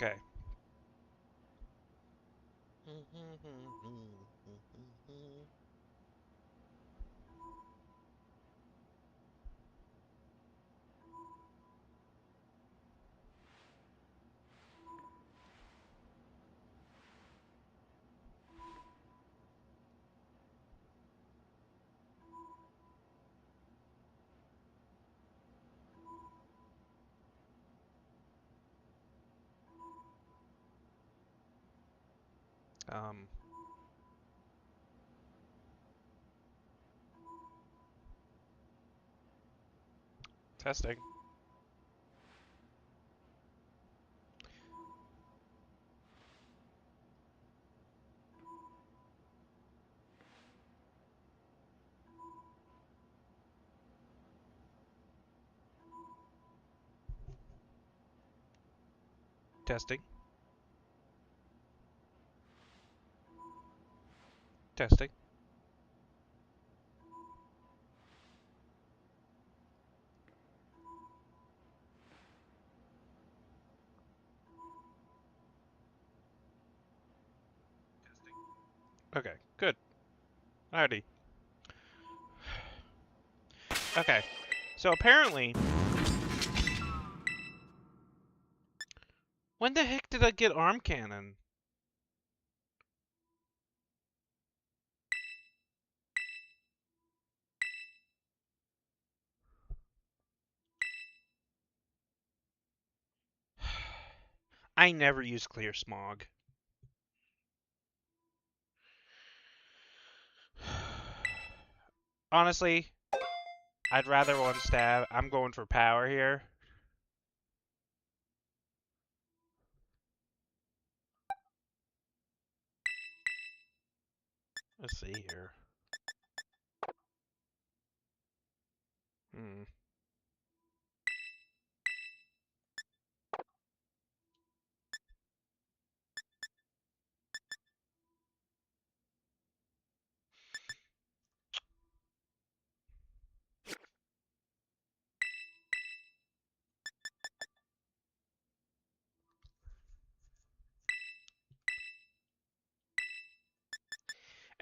Okay. Um, Testing. Testing. Testing. Okay, good. Alrighty. Okay. So apparently, when the heck did I get arm cannon? I never use clear smog. Honestly, I'd rather one stab. I'm going for power here. Let's see here. Hmm.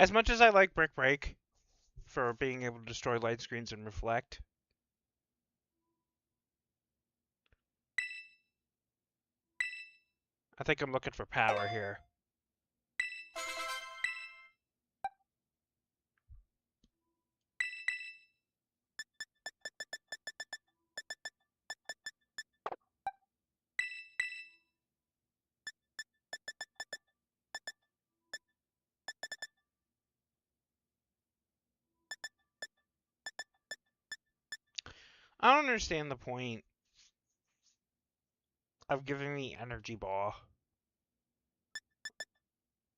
As much as I like Brick Break for being able to destroy light screens and reflect, I think I'm looking for power here. I don't understand the point of giving me energy ball.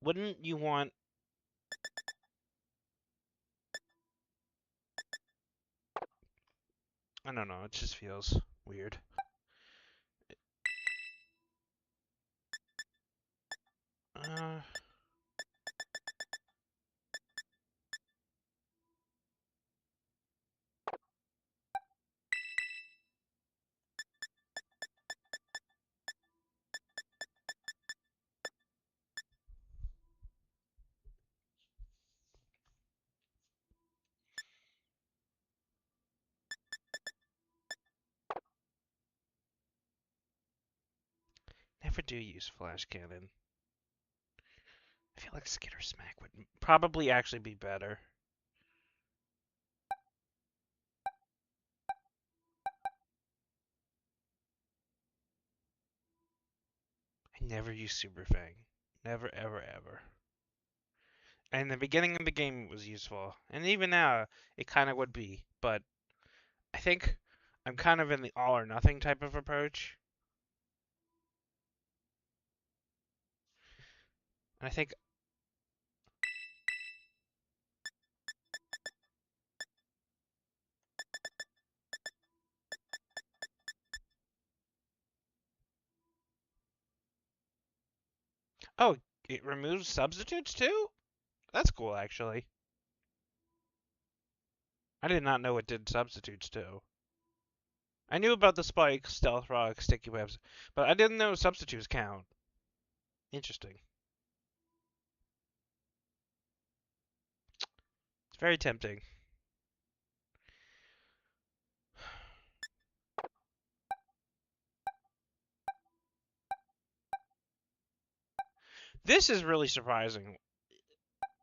Wouldn't you want... I don't know, it just feels weird. Uh... Never do use flash cannon. I feel like Skitter Smack would probably actually be better. I never use Super Fang. Never, ever, ever. And in the beginning of the game, it was useful. And even now, it kind of would be. But I think I'm kind of in the all or nothing type of approach. And I think... Oh, it removes substitutes too? That's cool, actually. I did not know it did substitutes too. I knew about the spike, stealth rock, sticky webs, but I didn't know substitutes count. Interesting. It's very tempting. This is really surprising.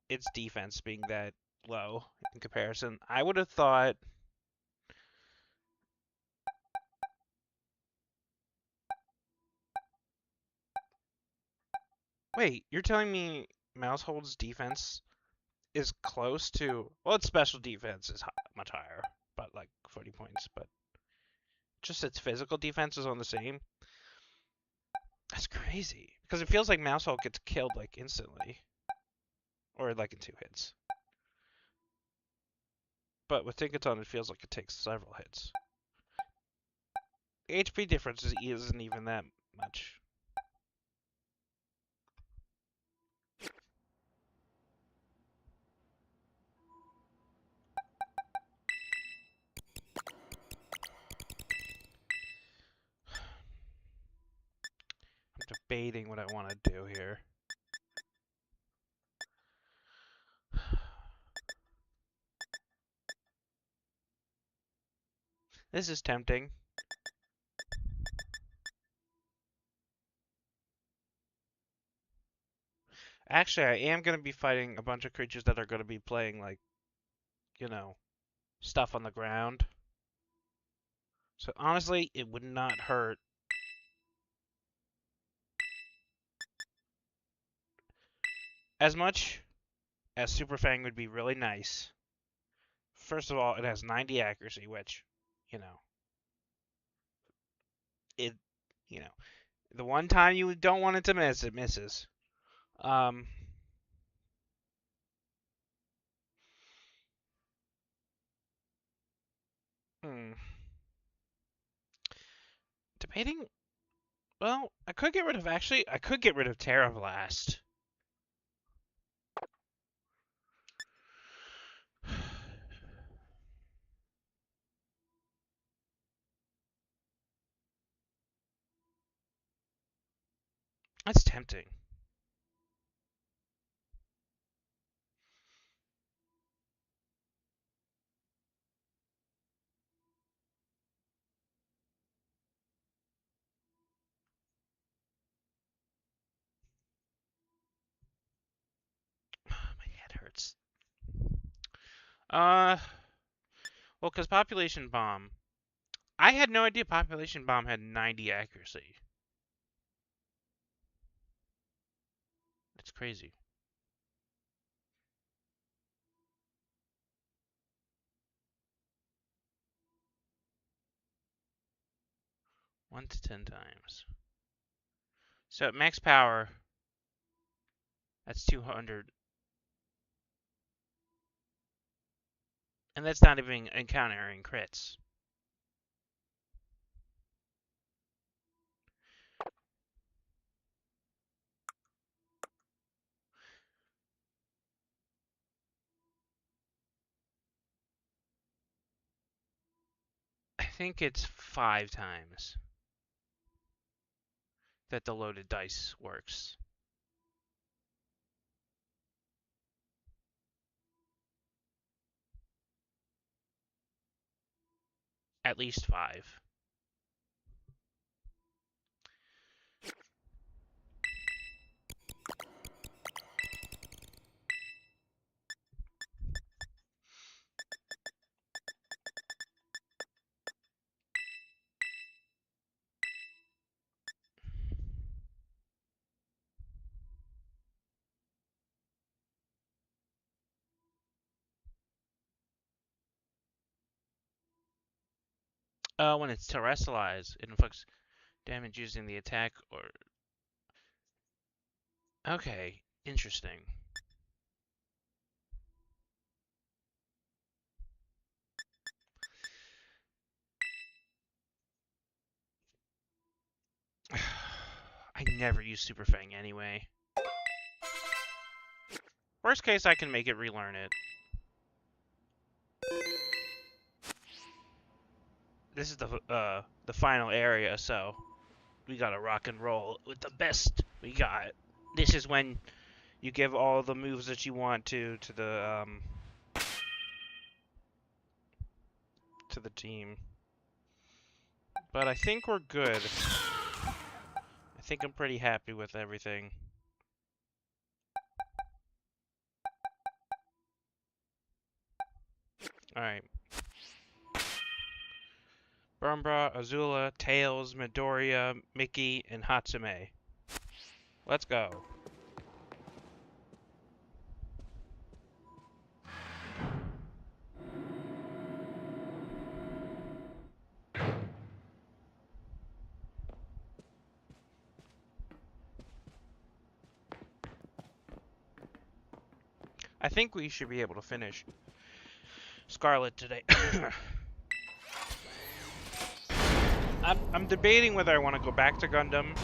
Its defense being that low in comparison. I would have thought. Wait, you're telling me Mousehold's defense is close to. Well, its special defense is much higher, but like 40 points. But just its physical defense is on the same. That's crazy because it feels like Mousehold gets killed like instantly, or like in 2 hits. But with Tinkaton, it feels like it takes several hits. The HP difference isn't even that much. I'm debating what I want to do here. This is tempting. Actually, I am going to be fighting a bunch of creatures that are going to be playing, like, you know, stuff on the ground. So honestly, it would not hurt. As much as Super Fang would be really nice. First of all, it has 90 accuracy, which, you know, it, you know, the one time you don't want it to miss, it misses. Um, hmm. Debating. Well, I could get rid of I could get rid of Terra Blast. That's tempting. My head hurts. Uh, well, because Population Bomb. I had no idea Population Bomb had 90 accuracy. That's crazy. One to 10 times. So at max power, that's 200. And that's not even encountering crits. I think it's 5 times that the loaded dice works. At least 5. When it's terrestrialized, it inflicts damage using the attack or. Okay, interesting. I never use Super Fang anyway. Worst case, I can make it relearn it. this is the final area, so we gotta rock and roll with the best we got. This is when you give all the moves that you want to the team. But I think we're good. I think I'm pretty happy with everything. Alright. Burmbra, Azula, Tails, Midoriya, Mickey, and Hatsume. Let's go. I think we should be able to finish Scarlet today. I'm debating whether I want to go back to Gundam,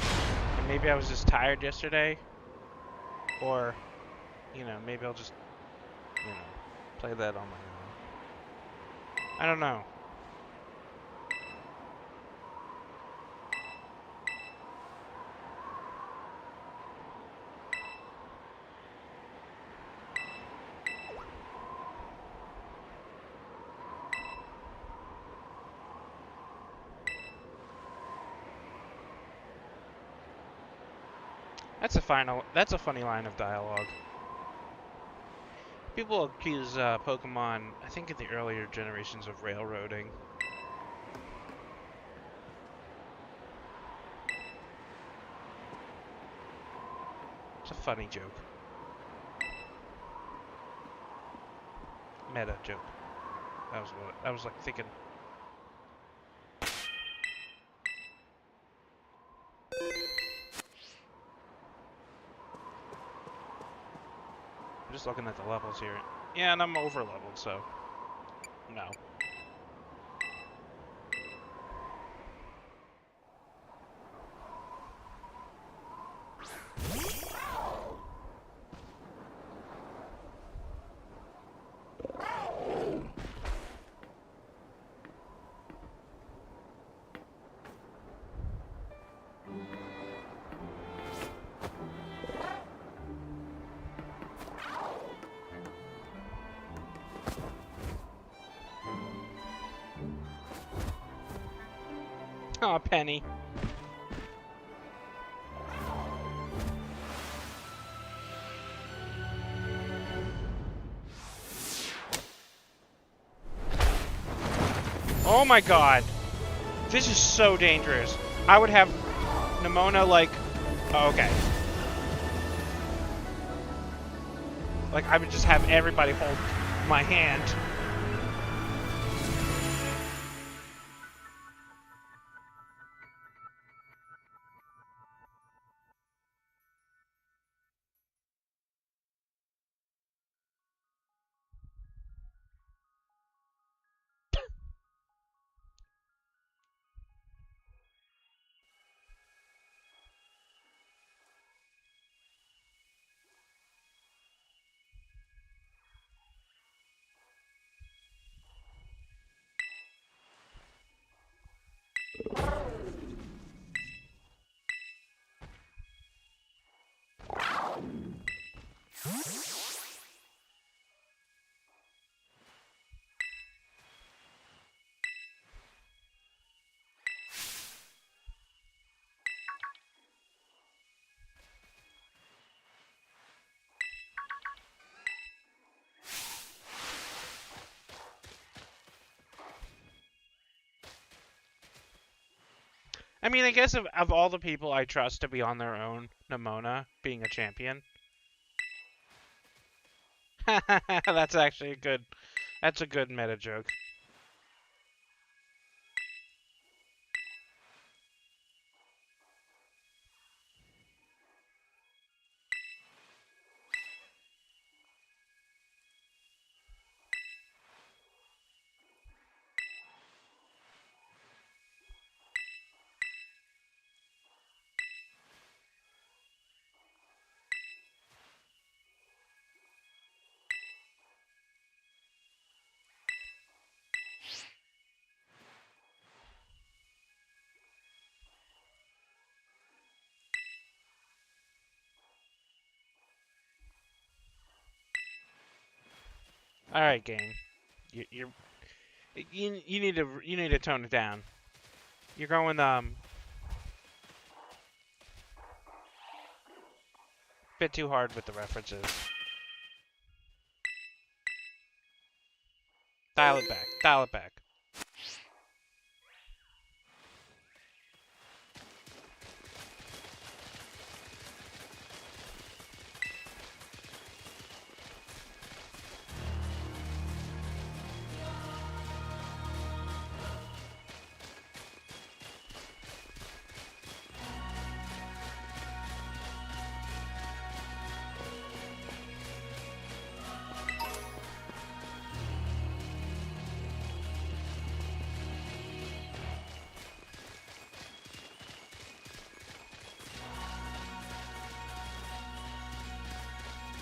and maybe I was just tired yesterday, or, maybe I'll just, play that on my own. I don't know. That's a funny line of dialogue. People accuse Pokemon, I think in the earlier generations, of railroading. It's a funny joke. Meta joke. I was like thinking. I'm just looking at the levels here. Yeah, and I'm over leveled, so no. Aw, Penny. Oh my god. This is so dangerous. I would have Nimona like... Oh, okay. Like, I would just have everybody hold my hand. I mean, I guess of all the people I trust to be on their own, Nimona being a champion. That's actually a good... That's a good meta joke. All right, game. You need to tone it down. You're going bit too hard with the references. Dial it back. Dial it back.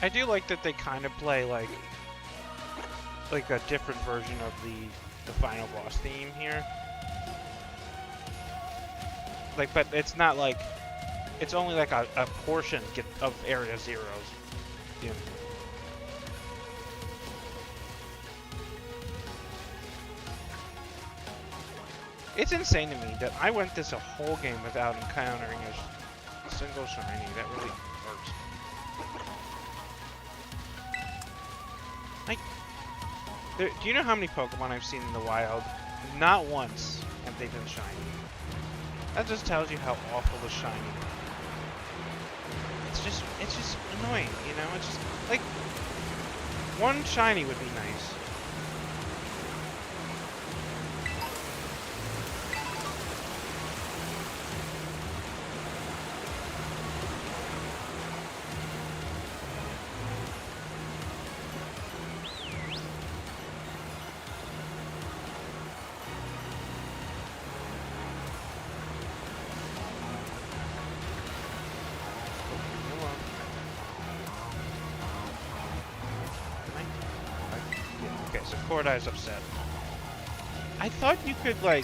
I do like that they kind of play like a different version of the final boss theme here. Like, but it's not like it's only like a portion of Area Zero's. You know. It's insane to me that I went this a whole game without encountering a single shiny. That really hurts. Do you know how many Pokemon I've seen in the wild? Not once have they been shiny. That just tells you how awful the shiny is. It's just annoying, you know? It's just, like, one shiny would be nice. Cordi's upset. I thought you could, like...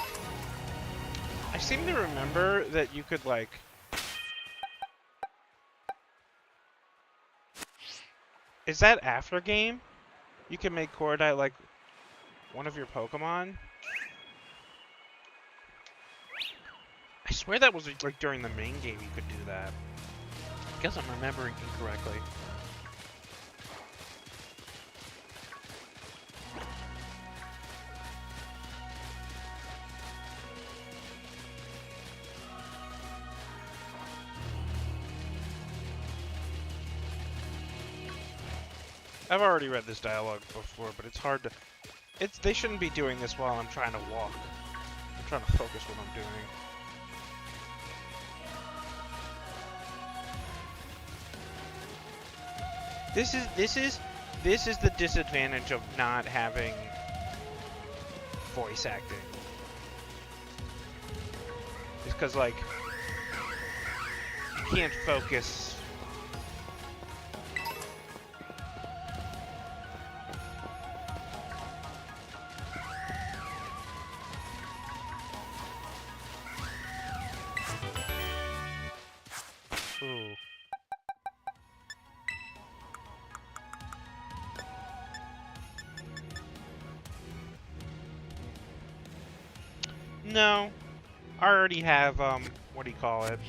I seem to remember that you could, like... Is that after game? You can make Cordi, like, one of your Pokemon? I swear that was, like, during the main game you could do that. I guess I'm remembering incorrectly. I've already read this dialogue before, but it's hard to... They shouldn't be doing this while I'm trying to walk. I'm trying to focus what I'm doing. This is the disadvantage of not having voice acting. It's because, like, you can't focus. Ooh. No. I already have, what do you call it?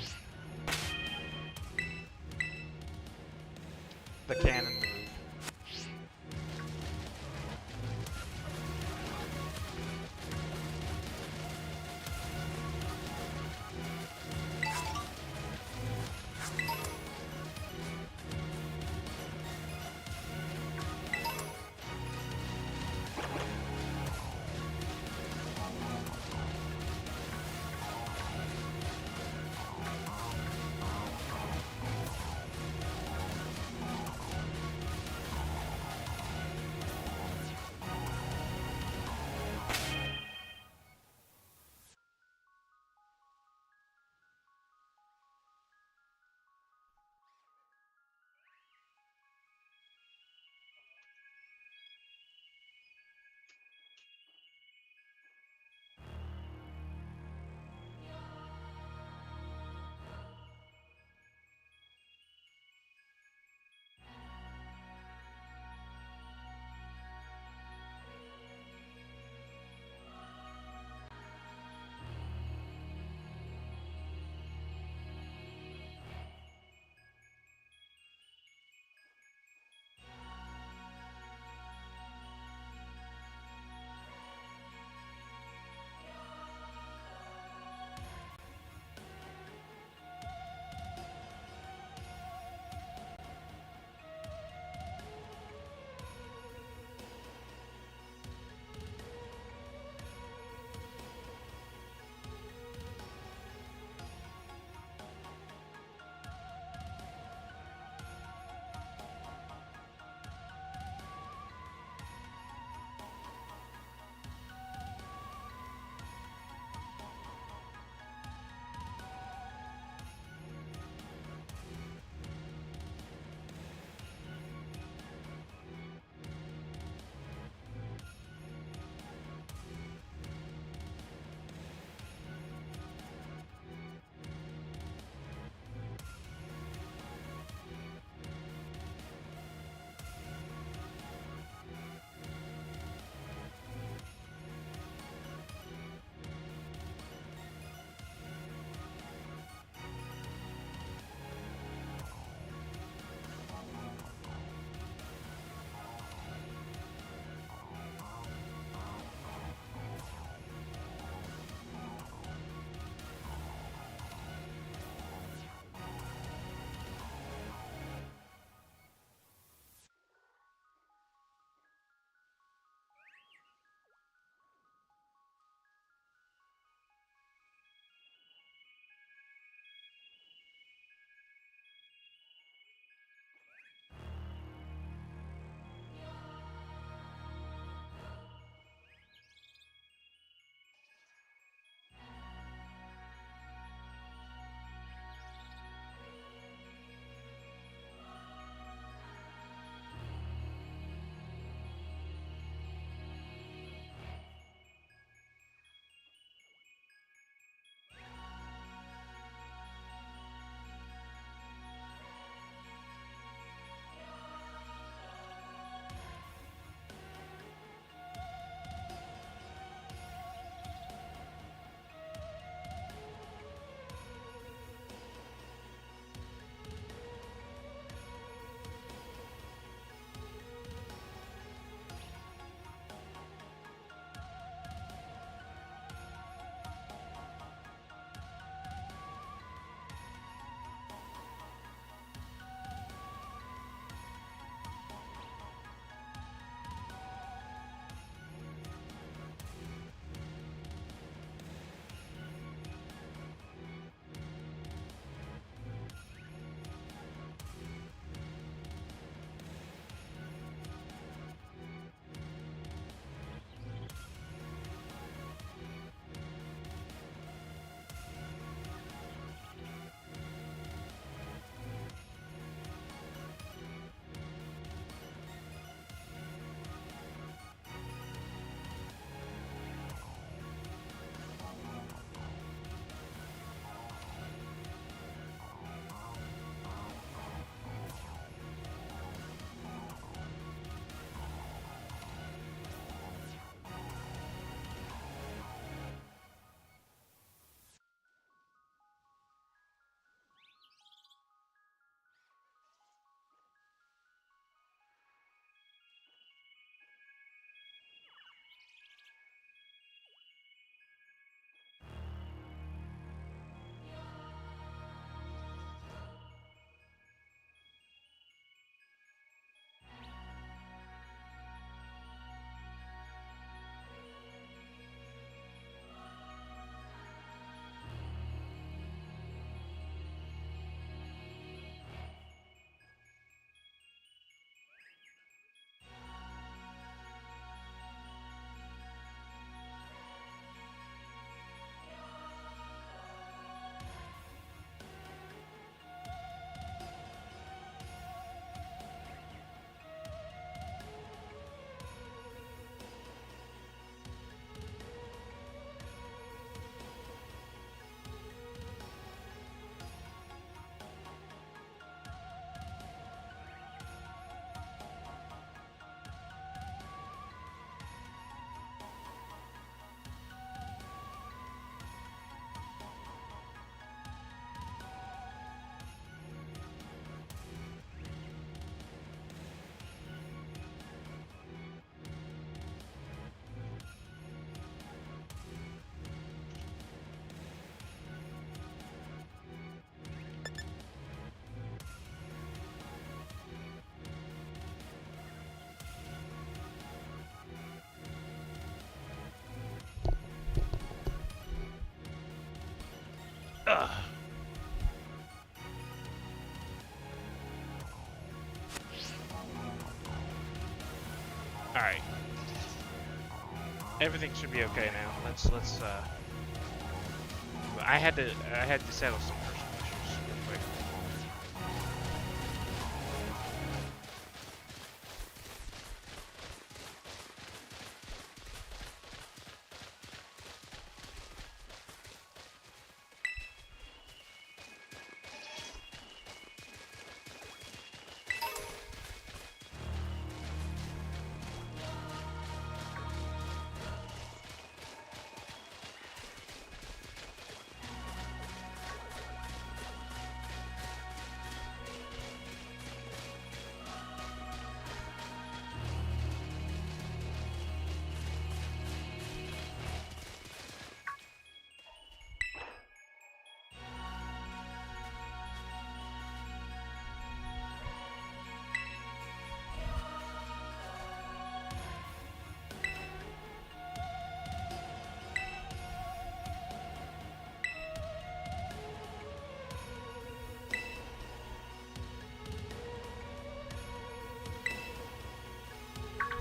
The cannon move. Ugh. All right. Everything should be okay now. Let's. I had to settle some personal issues real quick.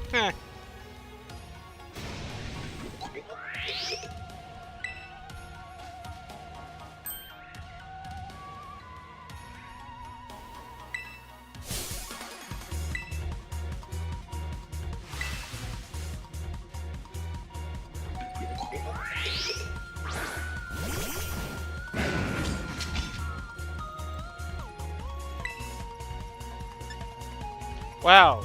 Heh. Wow,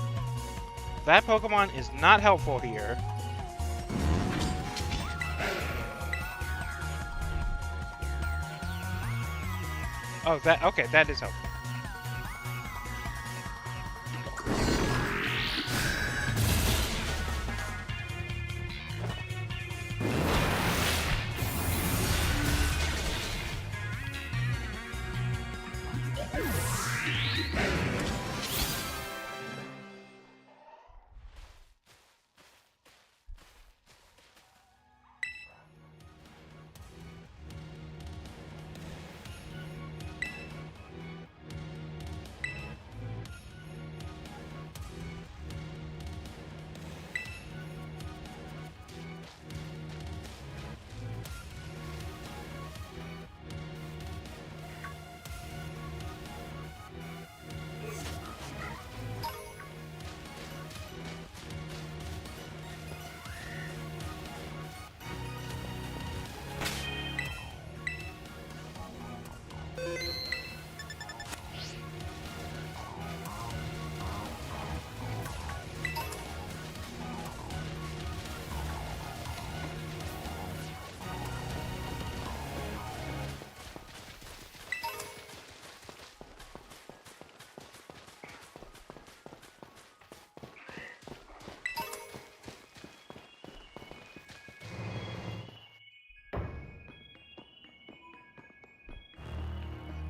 that Pokemon is not helpful here. Oh, okay, that is helpful.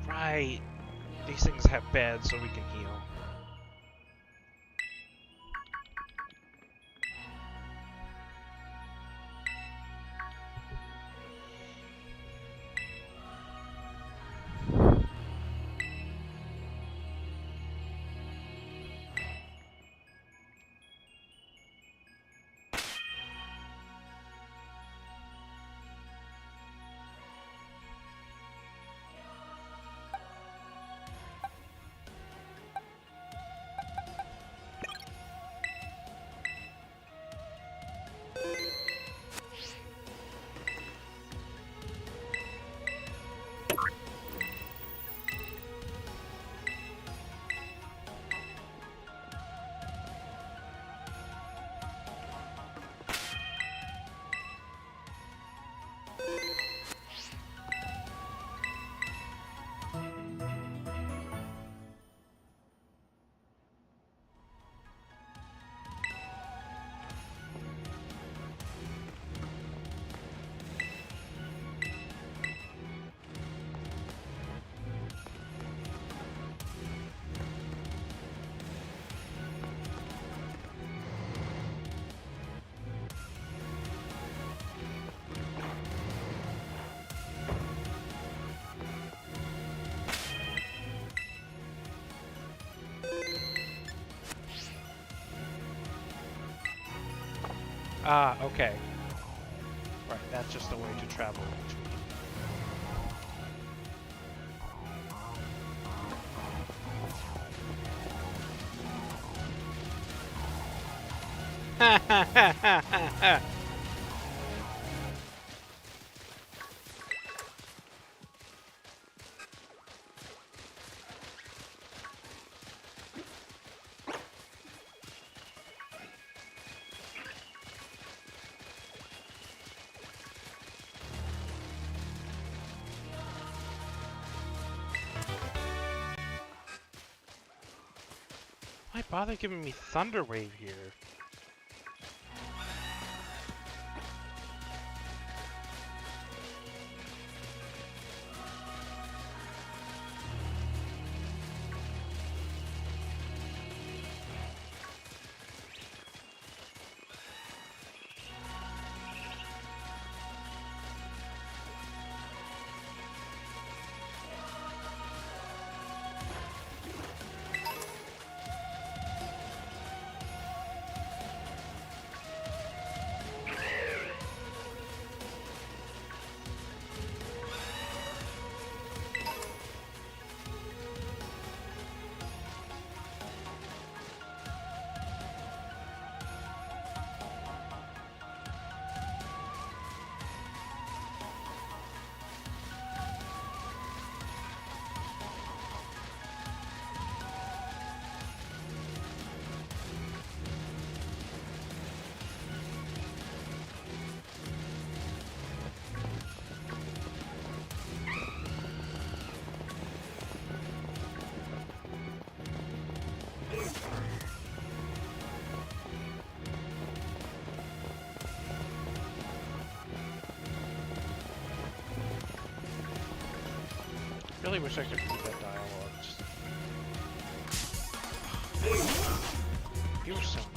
Right. These things have beds so we can heal. Ah, okay. Right, that's just a way to travel between. Ha ha ha ha ha ha! Why bother giving me Thunder Wave here? Really wish I could read that dialogue. You were so annoying.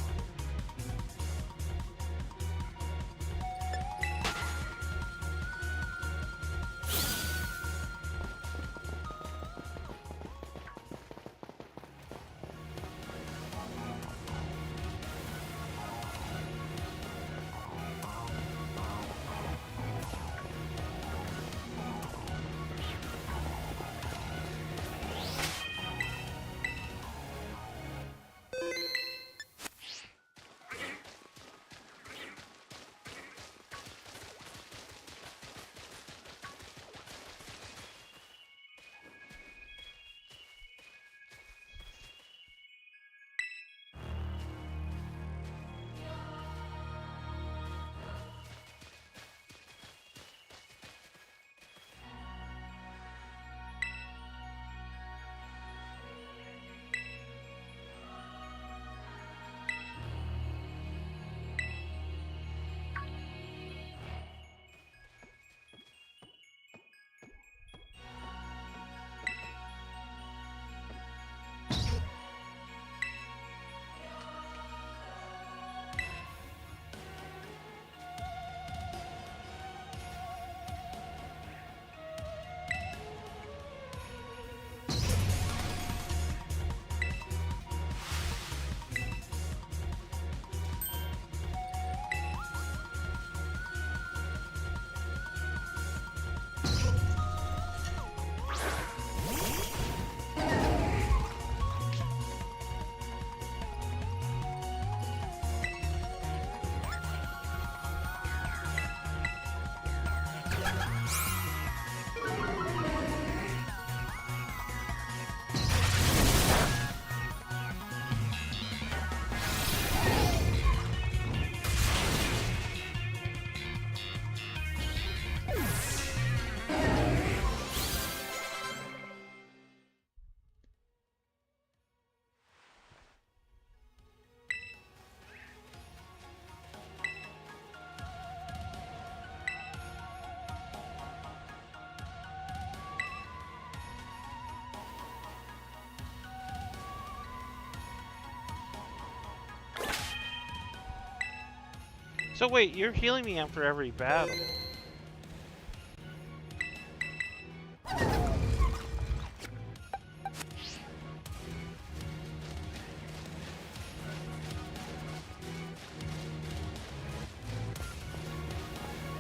So wait, you're healing me after every battle.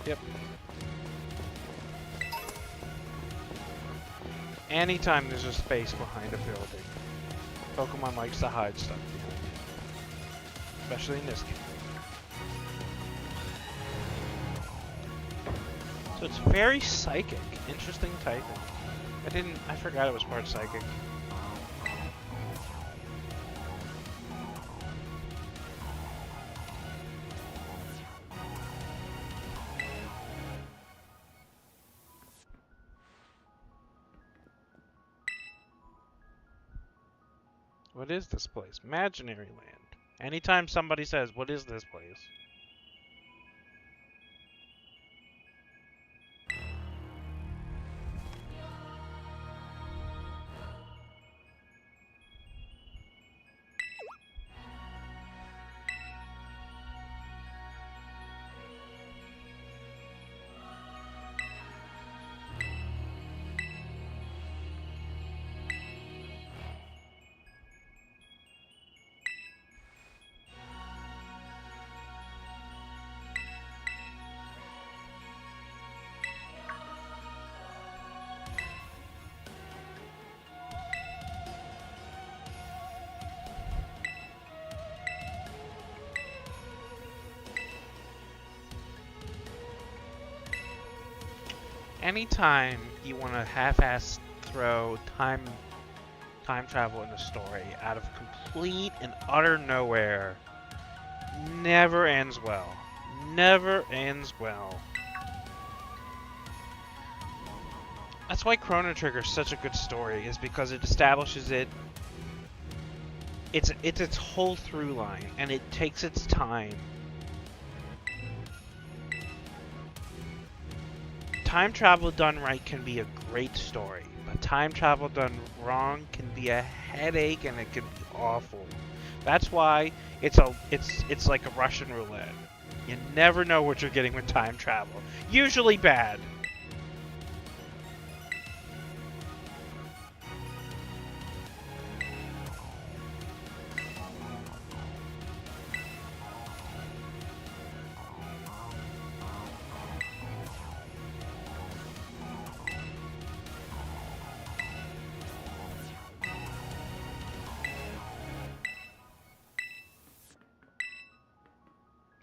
Yep. Anytime there's a space behind a building, Pokemon likes to hide stuff behind it. Especially in this game. So it's very psychic. Interesting typing. I forgot it was part psychic. What is this place? Imaginary land. Anytime somebody says, what is this place? Anytime you want to half-ass throw time travel in the story out of complete and utter nowhere, never ends well. Never ends well. That's why Chrono Trigger is such a good story, is because it establishes it. It's its whole through line, and it takes its time. Time travel done right can be a great story, but time travel done wrong can be a headache, and it can be awful. That's why it's like a Russian roulette. You never know what you're getting with time travel. Usually bad.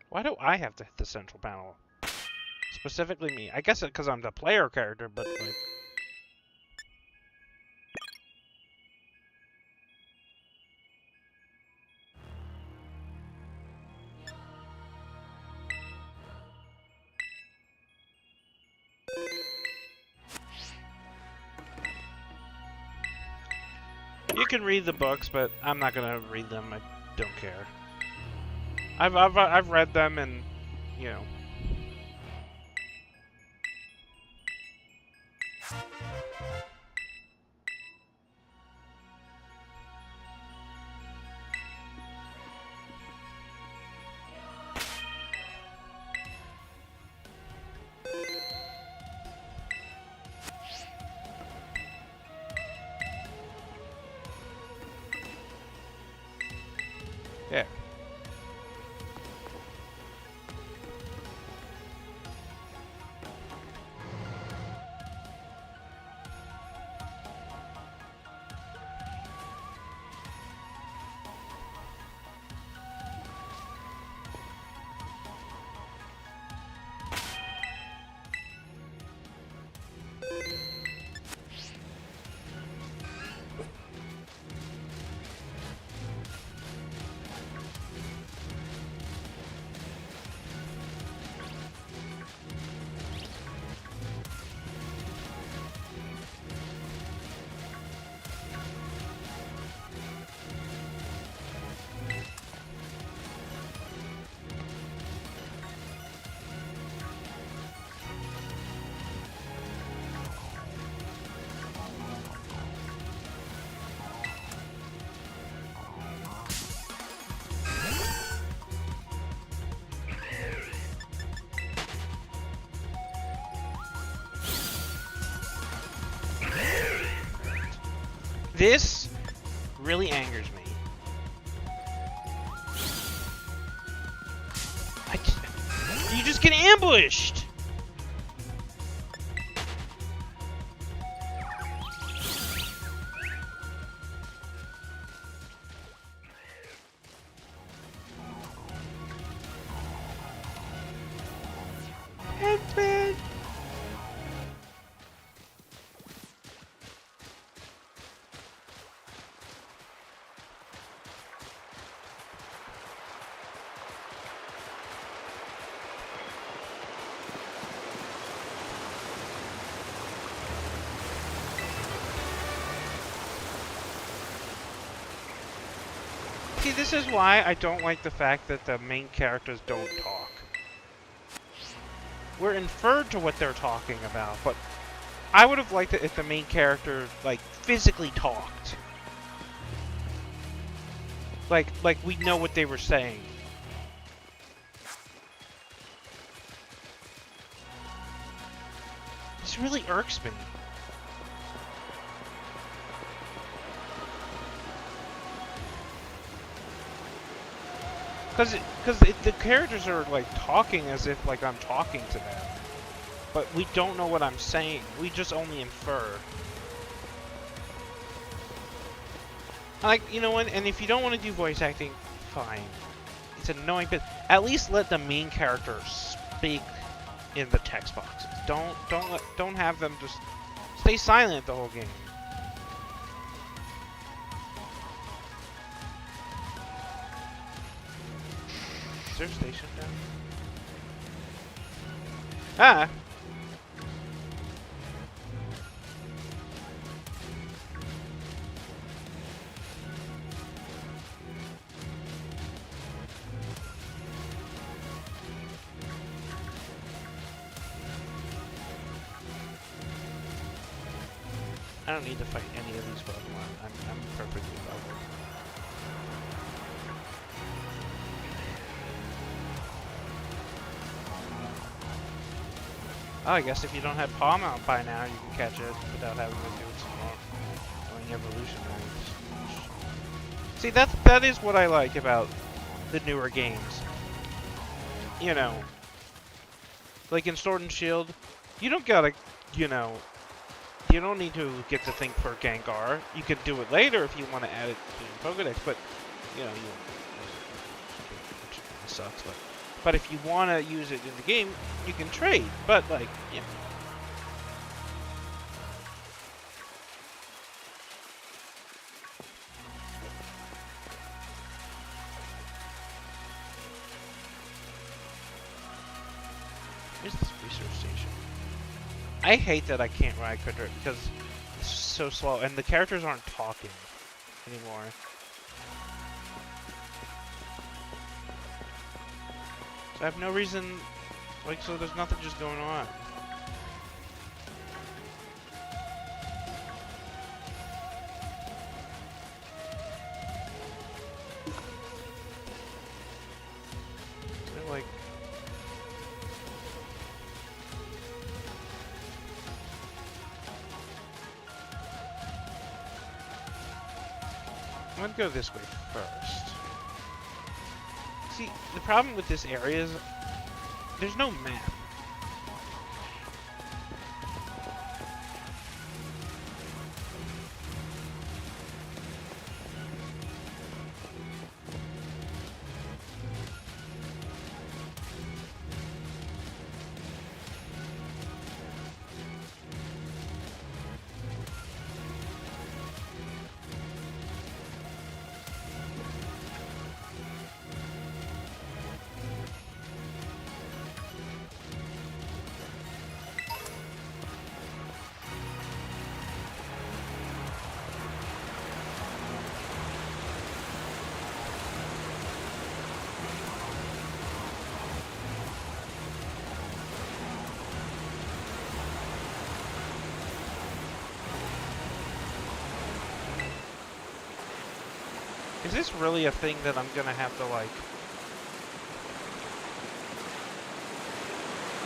Why do I have to hit the central panel? Specifically me. I guess it's because I'm the player character, but like... You can read the books, but I'm not gonna read them. I don't care. I've read them, and you know. Yeah. This really angers me. You just get ambushed! Ant-Man! See, this is why I don't like the fact that the main characters don't talk. We're inferred to what they're talking about, but I would have liked it if the main character, like, physically talked. Like we know what they were saying. This really irks me. Because the characters are, like, talking as if, like, I'm talking to them. But we don't know what I'm saying. We just only infer. Like, you know what? And if you don't want to do voice acting, fine. It's annoying, but at least let the main character speak in the text boxes. Don't have them just stay silent the whole game. Is there a station down? Ah! I don't need to fight any of these Pokemon. I'm perfectly leveled. Oh, I guess if you don't have Palm out by now, you can catch it without having to do some more doing evolution moves. See, that is what I like about the newer games. You know, like in Sword and Shield, you don't gotta, you know, you don't need to get to think for Gengar. You can do it later if you want to add it to your Pokedex, but, you know, which sucks, but if you want to use it in the game, you can trade. But, like, yeah. Where's this research station? I hate that I can't ride Quitter because it's so slow, and the characters aren't talking anymore. So I have no reason, like, so there's nothing just going on. They're like... I'm gonna go this way first. See, the problem with this area is there's no map. Is this really a thing that I'm gonna have to, like...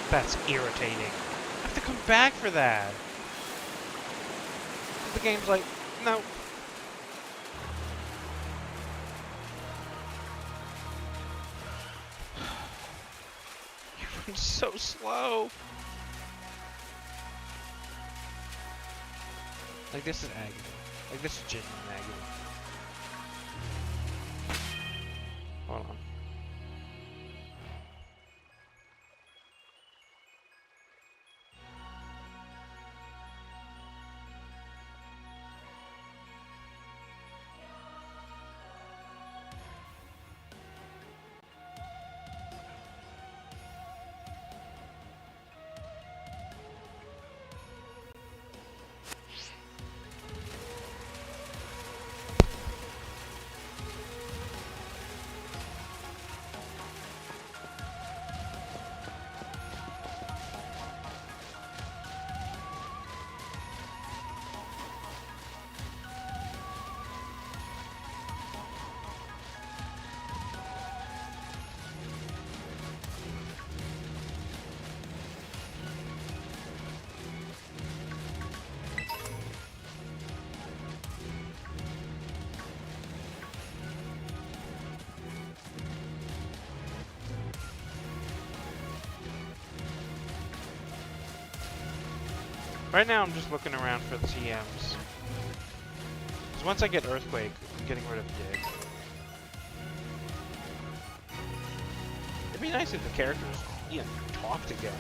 That's irritating. I have to come back for that. The game's like, no. You run so slow. Like, this is agony. Like, this is genuine agony. Hold on. Right now I'm just looking around for the TMs. Because once I get Earthquake, I'm getting rid of Dig. It'd be nice if the characters, talked again.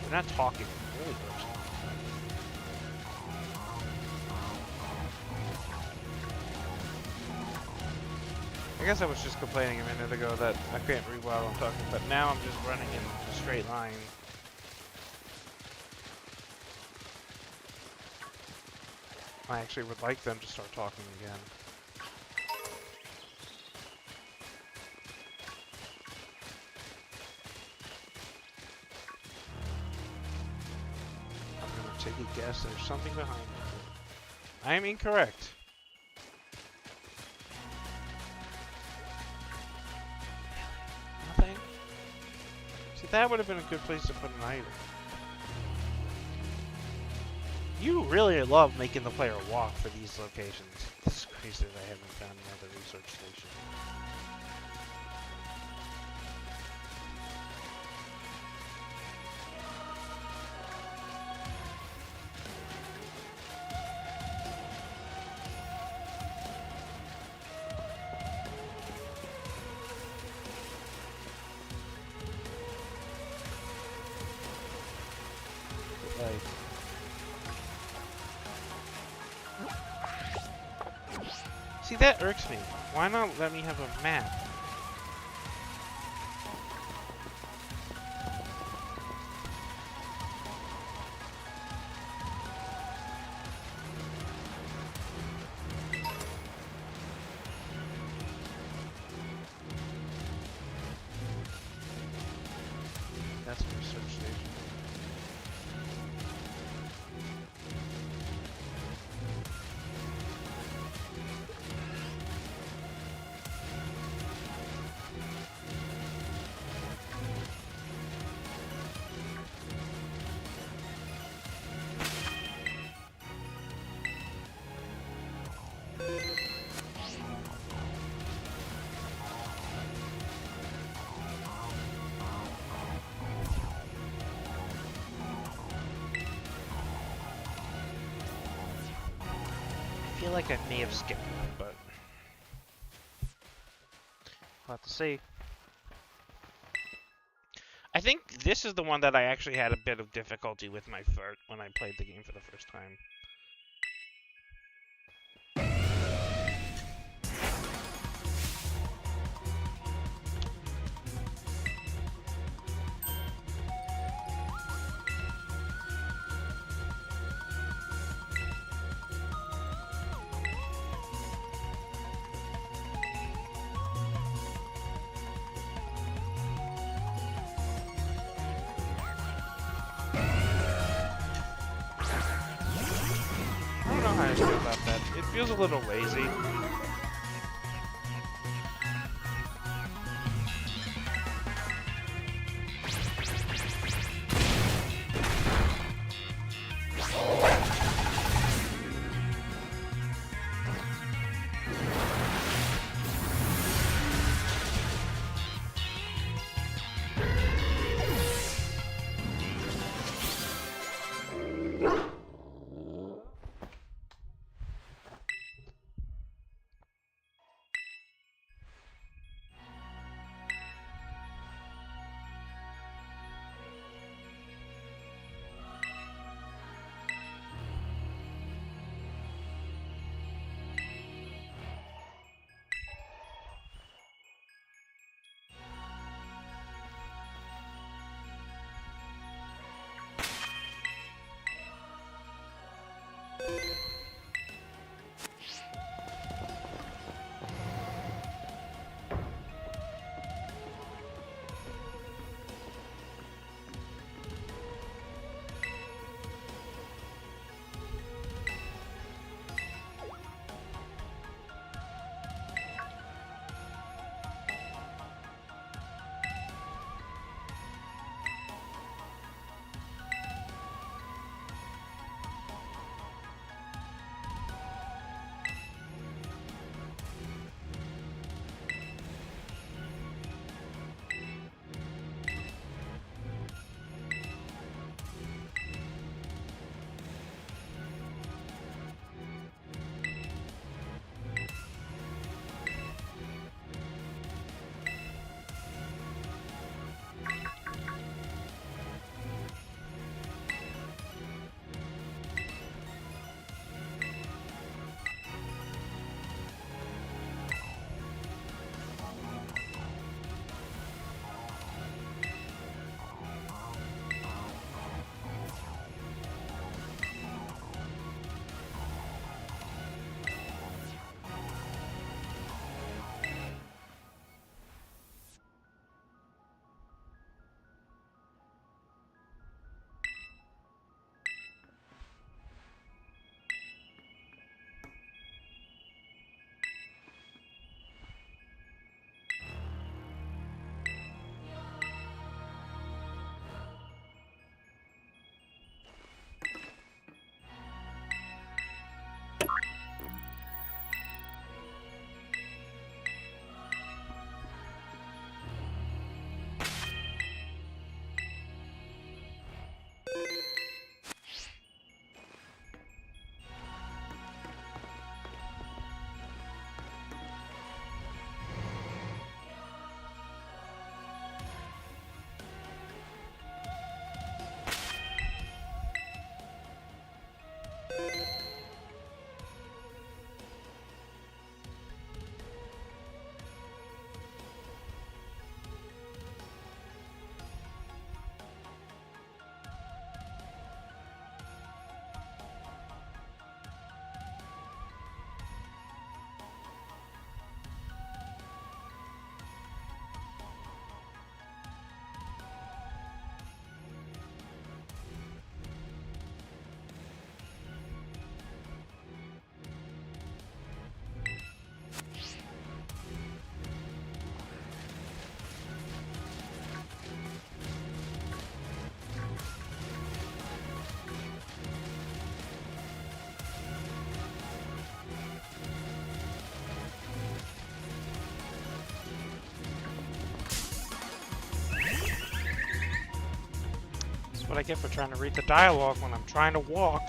They're not talking. It really hurts. I guess I was just complaining a minute ago that I can't read while I'm talking, but now I'm just running in a straight line. I actually would like them to start talking again. I'm gonna take a guess. There's something behind it. I am incorrect. Nothing? See, that would have been a good place to put an item. You really love making the player walk for these locations. This is crazy that I haven't found another research station. See, that irks me. Why not let me have a map? That's a research station. I feel like I may have skipped one, but we'll have to see. I think this is the one that I actually had a bit of difficulty with when I played the game for the first time. I don't know how I feel about that. It feels a little lazy. What I get for trying to read the dialogue when I'm trying to walk.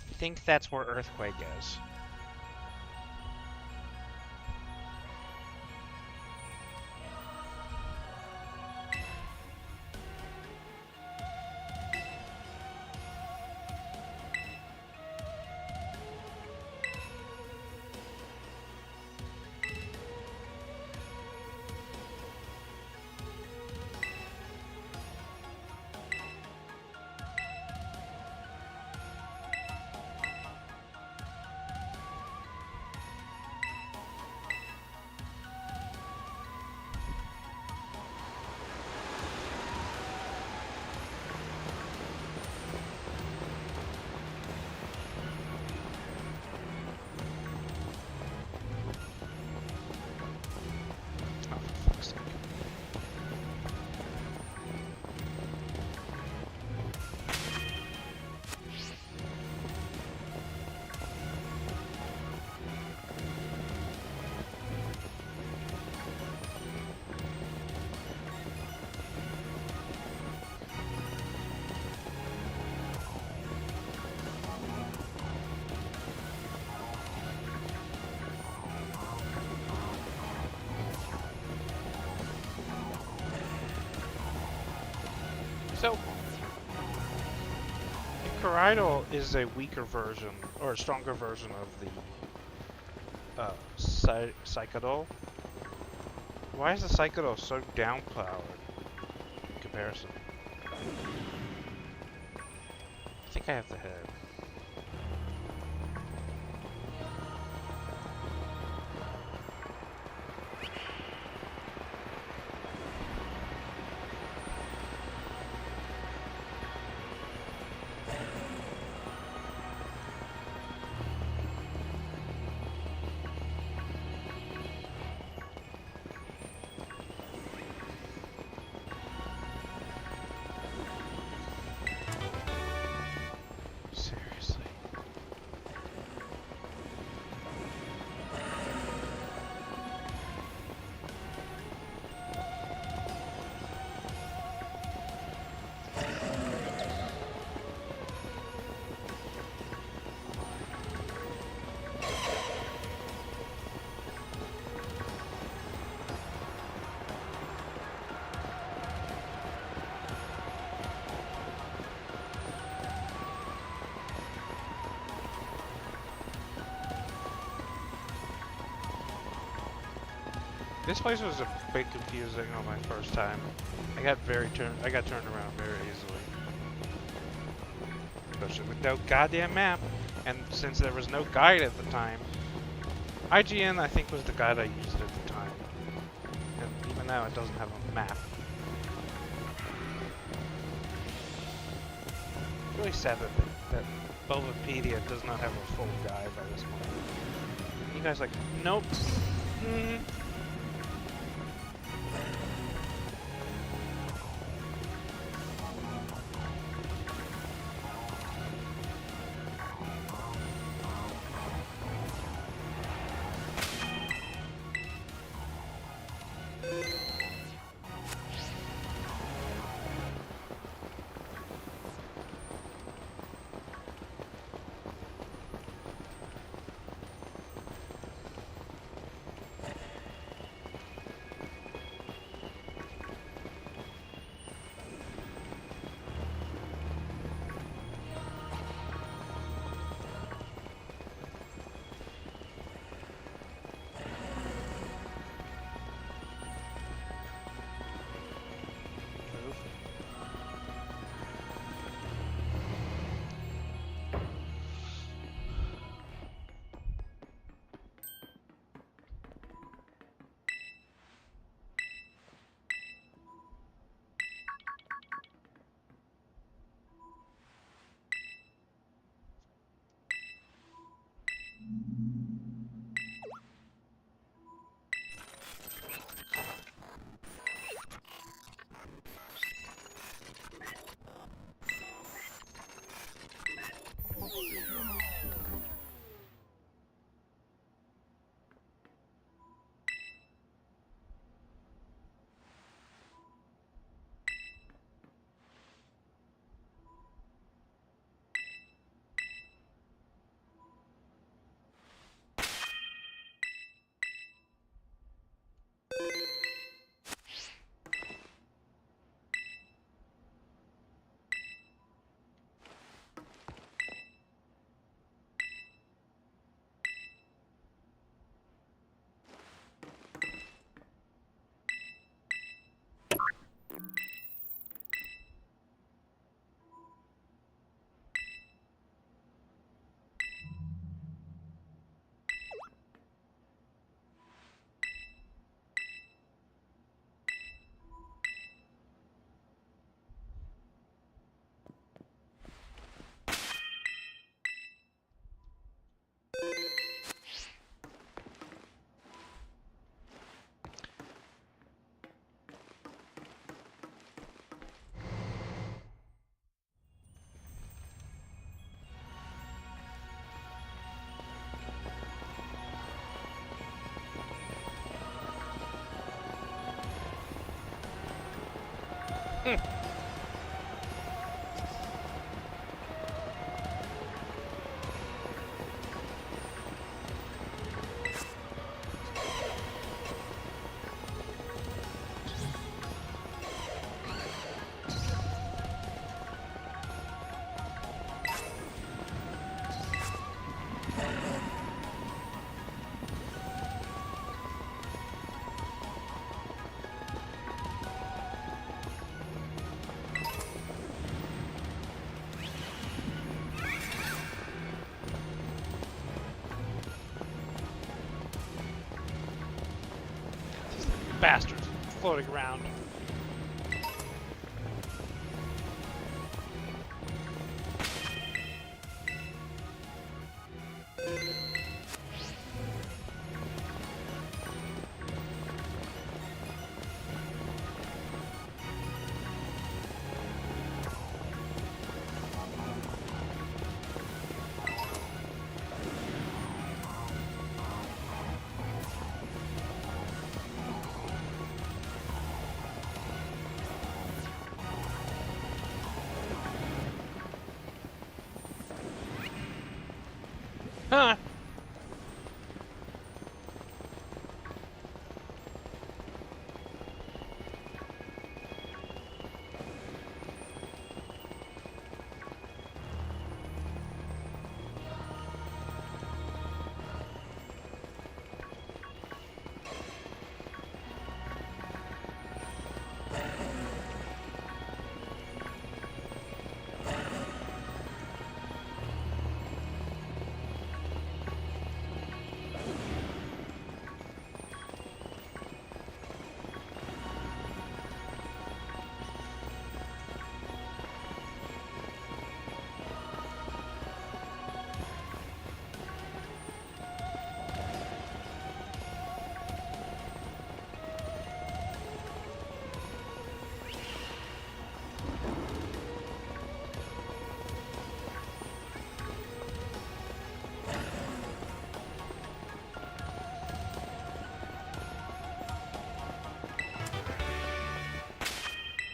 I think that's where Earthquake is. So, Karido is a weaker version, or a stronger version of the Psychodol. Why is the Psychodol so downpowered in comparison? I think I have the head. This place was a bit confusing on my first time. I got turned around very easily. Especially with no goddamn map. And since there was no guide at the time, IGN I think was the guide I used at the time. And even now it doesn't have a map. It's really sad that Bulbapedia does not have a full guide by this point. You guys like, nope. Bastards floating around. Huh.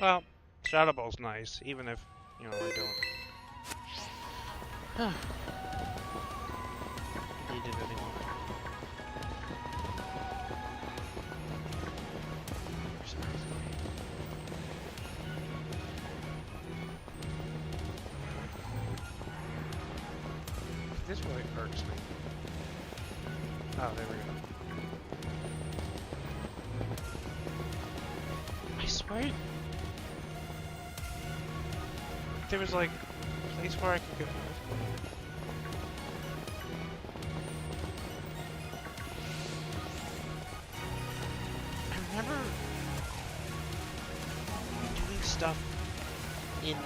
Well, Shadow Ball's nice, even if, you know, I don't need it anymore. This really irks me. Oh, there we go. I swear there was like a place where I could go. I remember doing stuff in here.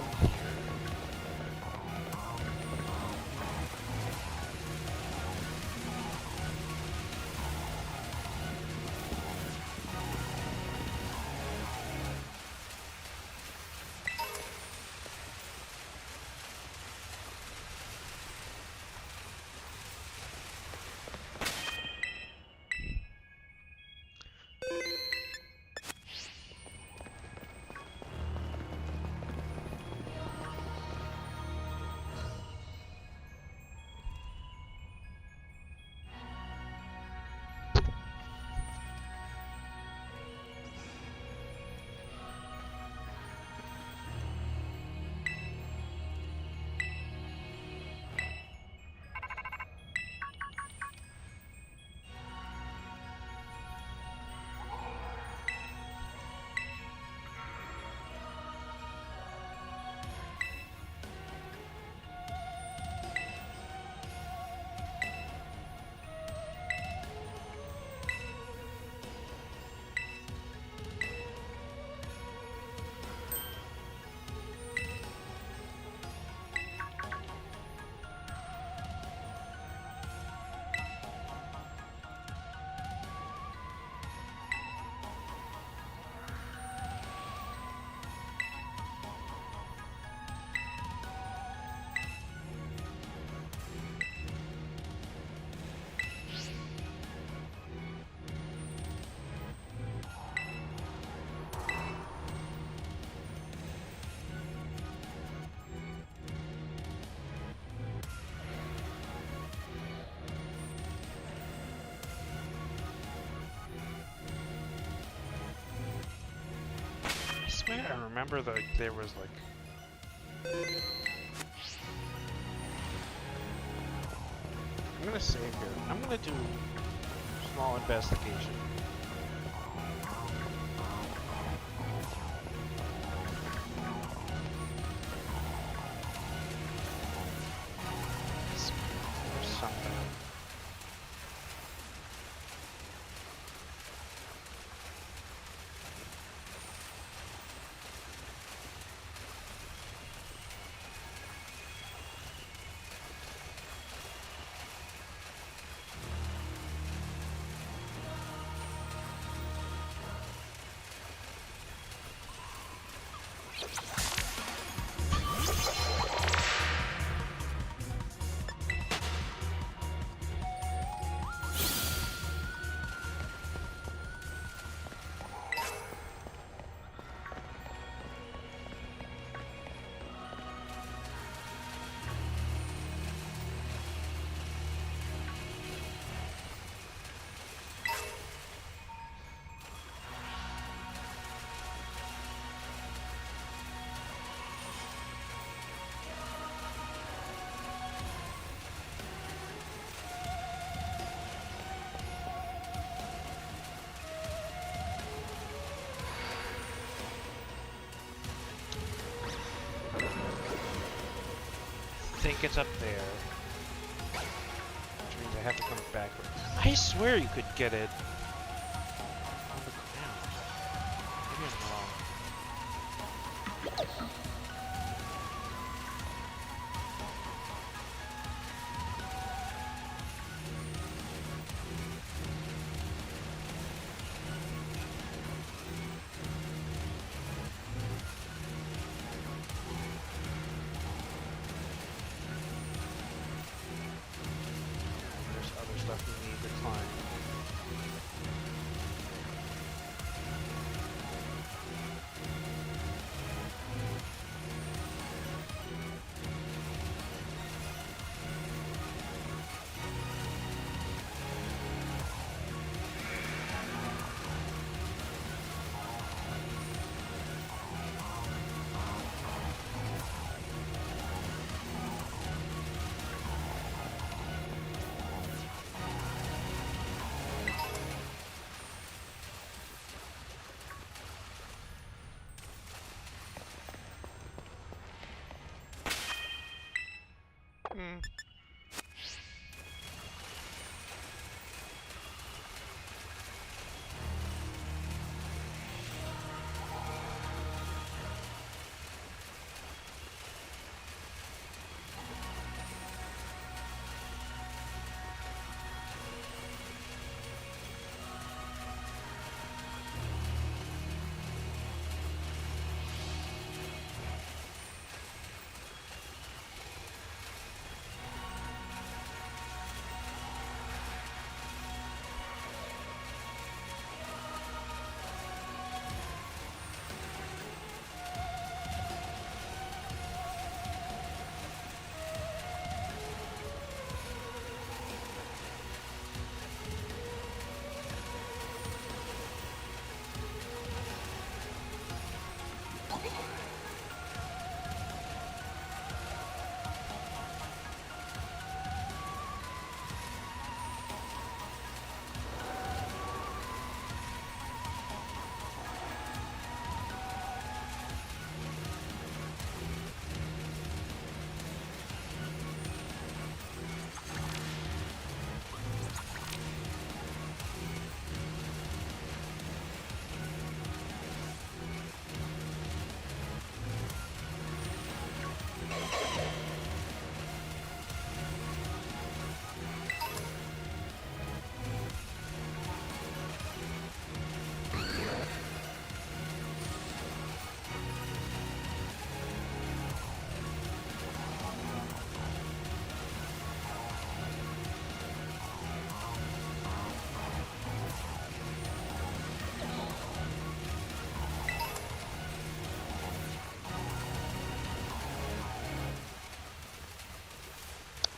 swear I remember that there was like... I'm gonna save here. I'm gonna do a small investigation. There's something. I think it's up there. Which means I have to come back. I swear you could get it on the ground. Maybe I'm wrong. There's other stuff we need to climb. Hmm.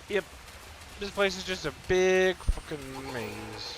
Yep. This place is just a big fucking maze.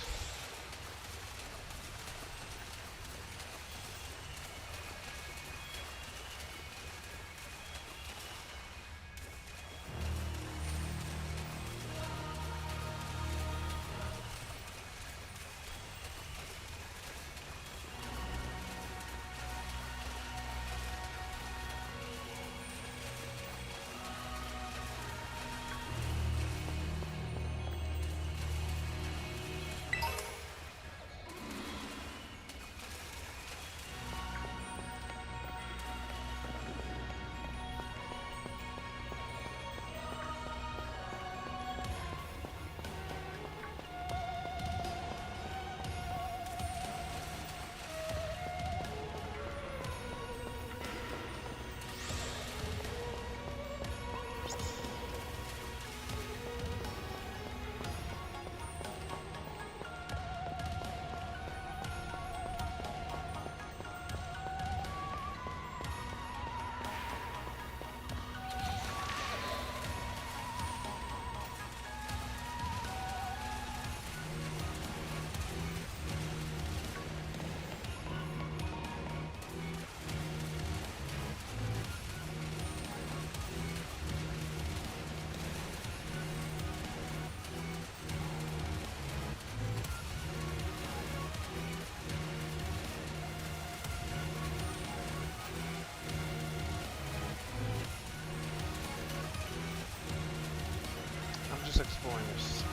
Spoilers.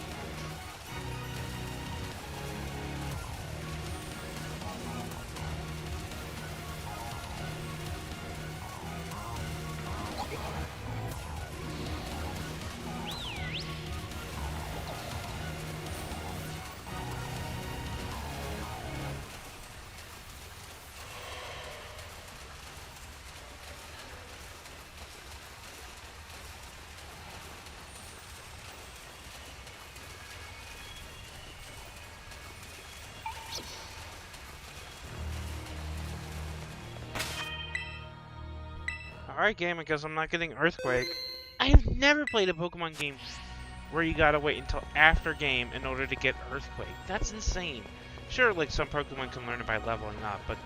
Alright, game, because I'm not getting Earthquake. I have never played a Pokemon game where you gotta wait until after game in order to get Earthquake. That's insane. Sure, like, some Pokemon can learn it by leveling up, but...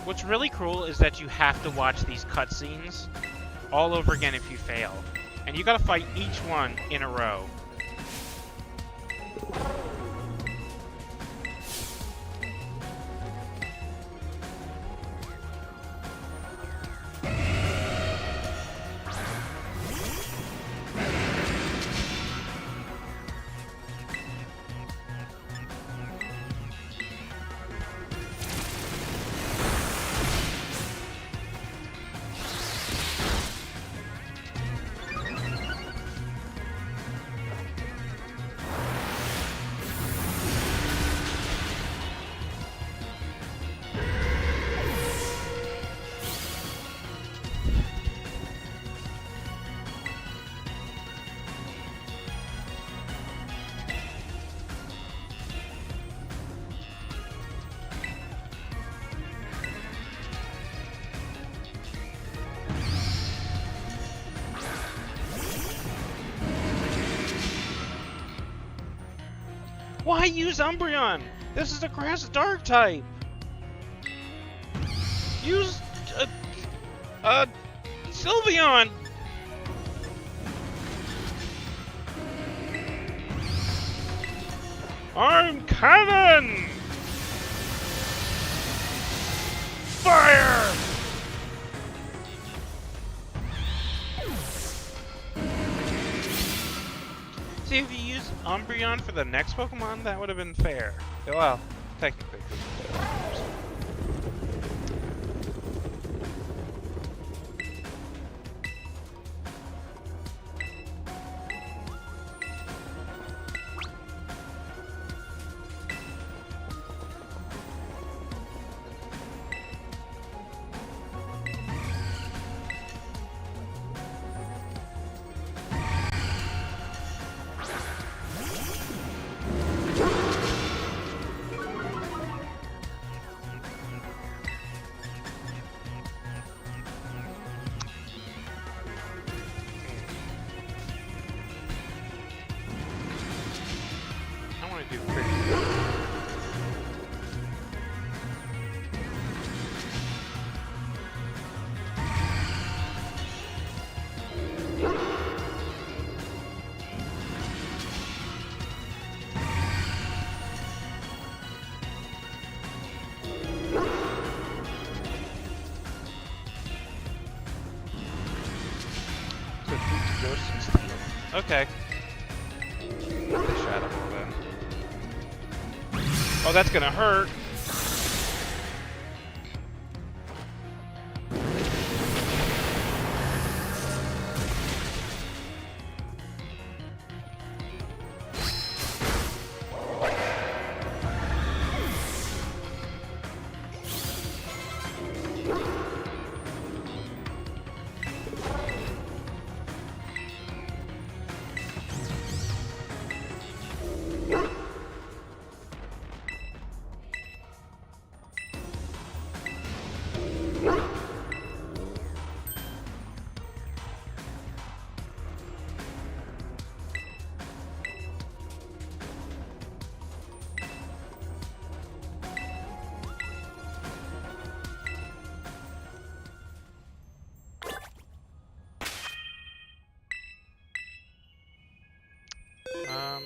What's really cool is that you have to watch these cutscenes all over again if you fail. And you gotta fight each one in a row. Why use Umbreon? This is a grass dark type. Use Sylveon. I'm coming! Fire! See, if you use Umbreon for the next Pokemon, that would have been fair. Well, technically. Okay. The Shadow Ball then. Oh, that's gonna hurt. Um...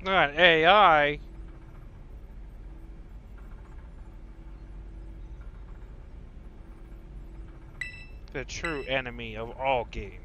Not AI. The true enemy of all games.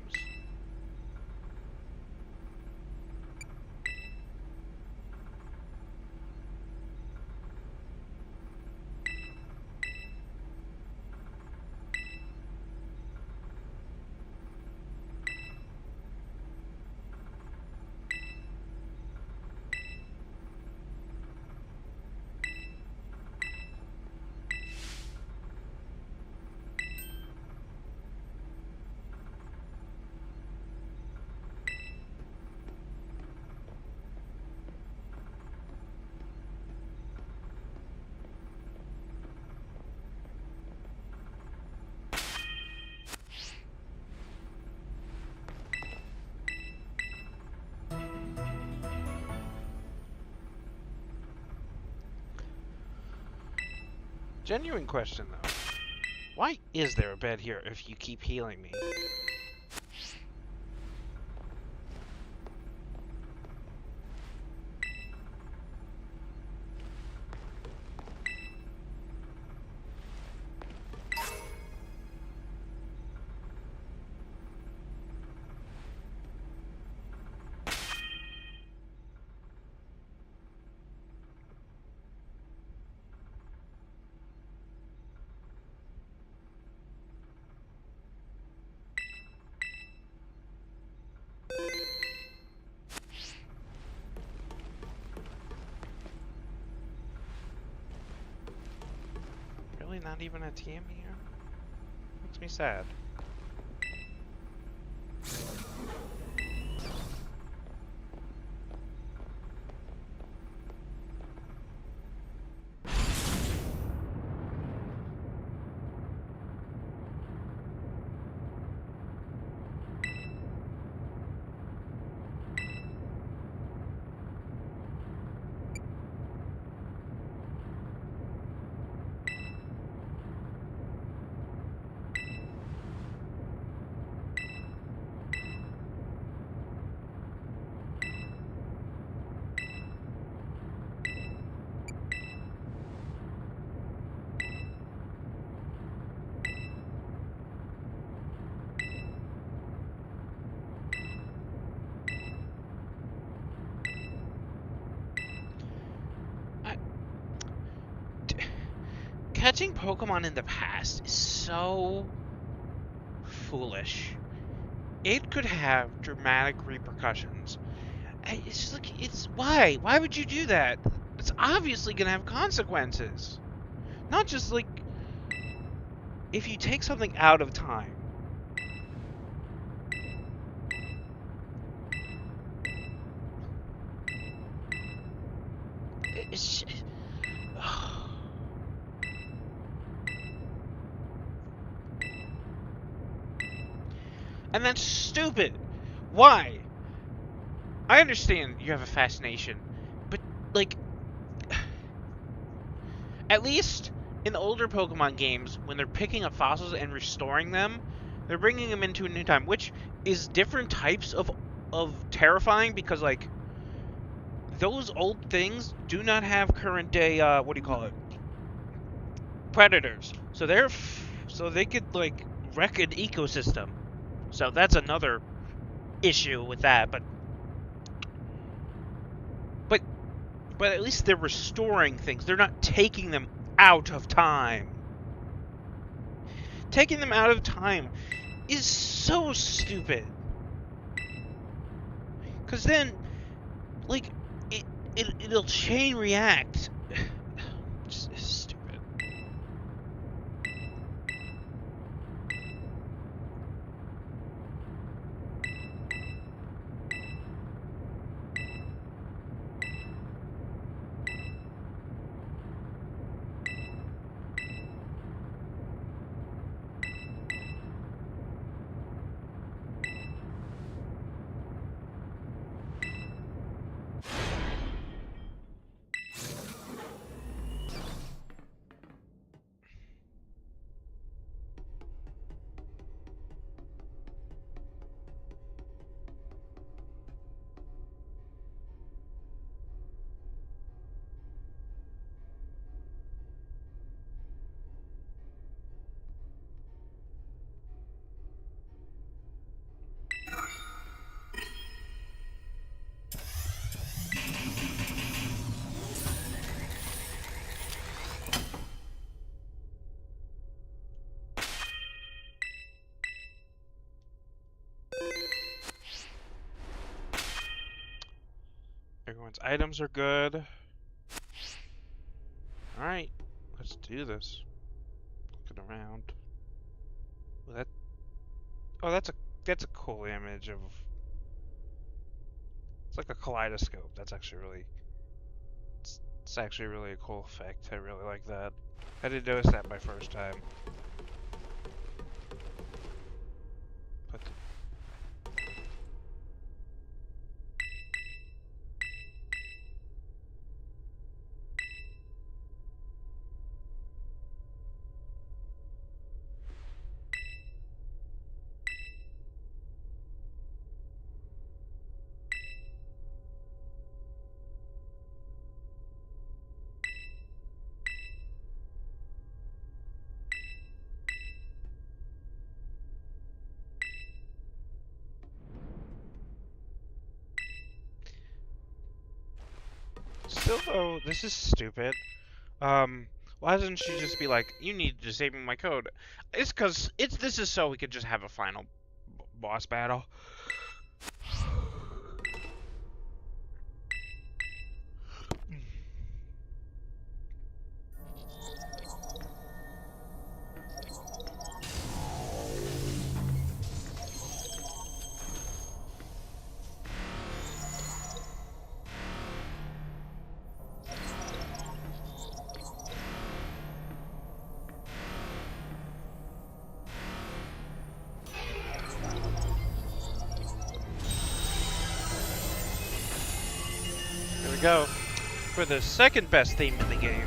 Genuine question, though. Why is there a bed here if you keep healing me? Really, not even a TM here? Makes me sad. Catching Pokemon in the past is so foolish. It could have dramatic repercussions. It's just like, it's why? Why would you do that? It's obviously gonna have consequences. Not just like if you take something out of time. It's just, and that's stupid. Why? I understand you have a fascination, but like, at least in the older Pokemon games, when they're picking up fossils and restoring them, they're bringing them into a new time, which is different types of terrifying because like those old things do not have current day what do you call it, predators. So so they could like wreck an ecosystem. So that's another issue with that. But but at least they're restoring things. They're not taking them out of time. Taking them out of time is so stupid. Cause then like it it'll chain react. Just stupid. Everyone's items are good. Alright, let's do this. Looking around. Well, that's a cool image of. It's like a kaleidoscope. That's actually really. It's actually really a cool effect. I really like that. I didn't notice that my first time. But Still though, this is stupid. Why doesn't she just be like, you need to disable my code? It's because this is so we could just have a final boss battle. Here we go. For the second best theme in the game.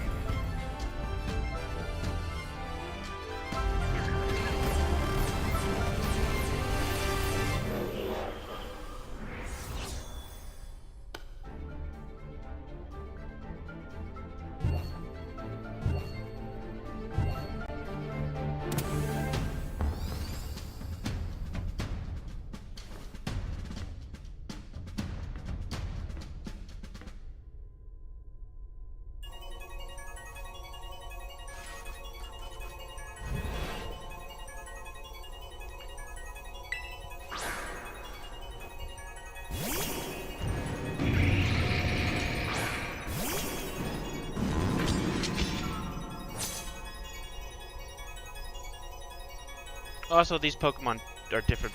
Also, these Pokemon are different.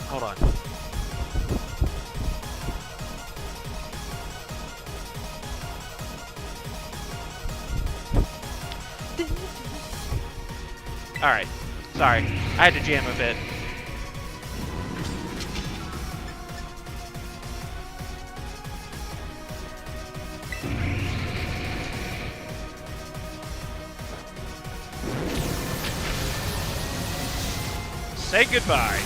Hold on. Alright. Sorry. I had to jam a bit. Say goodbye.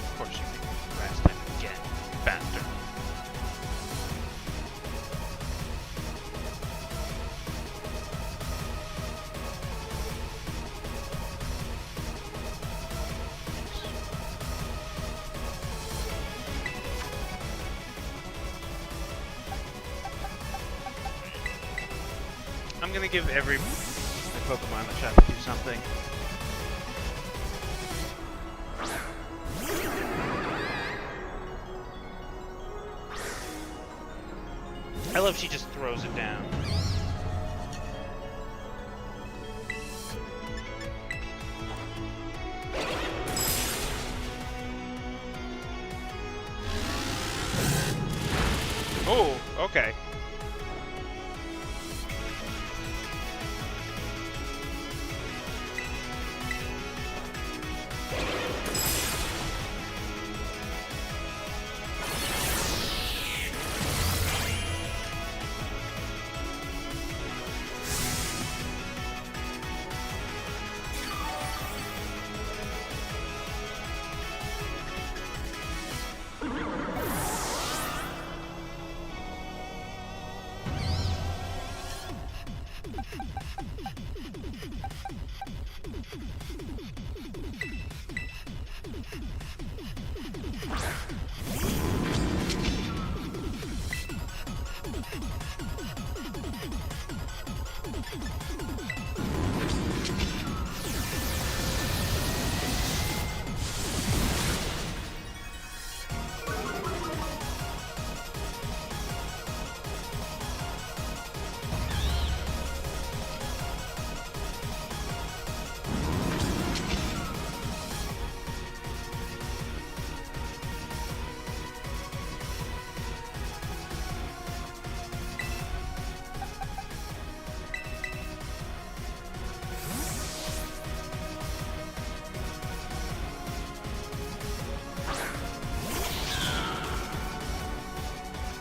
Of course you can last time again. Faster. I'm gonna give every Pokemon a shot to do something. I love she just throws it down. Oh, okay.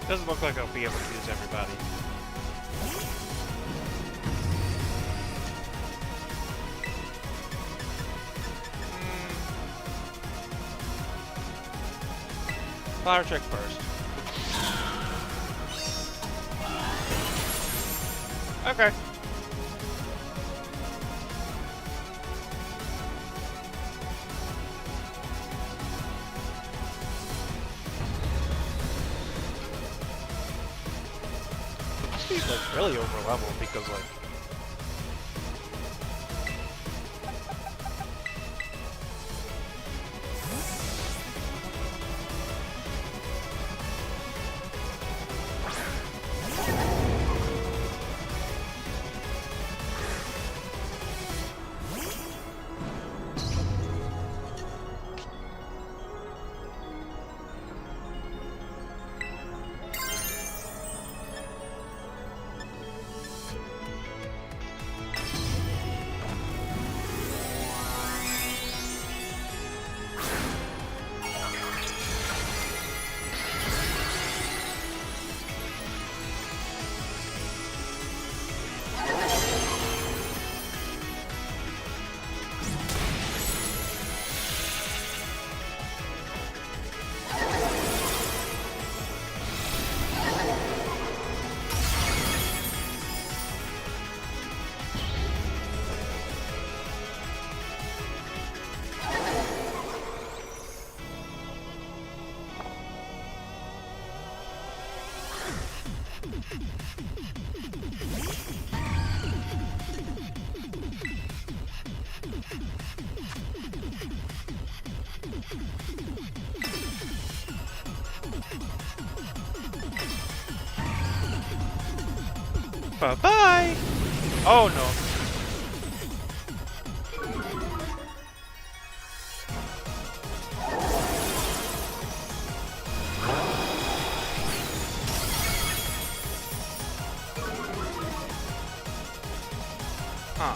Doesn't look like I'll be able to use everybody. Flower trick first. Okay. He's like really over leveled because like bye-bye! Oh no. Huh.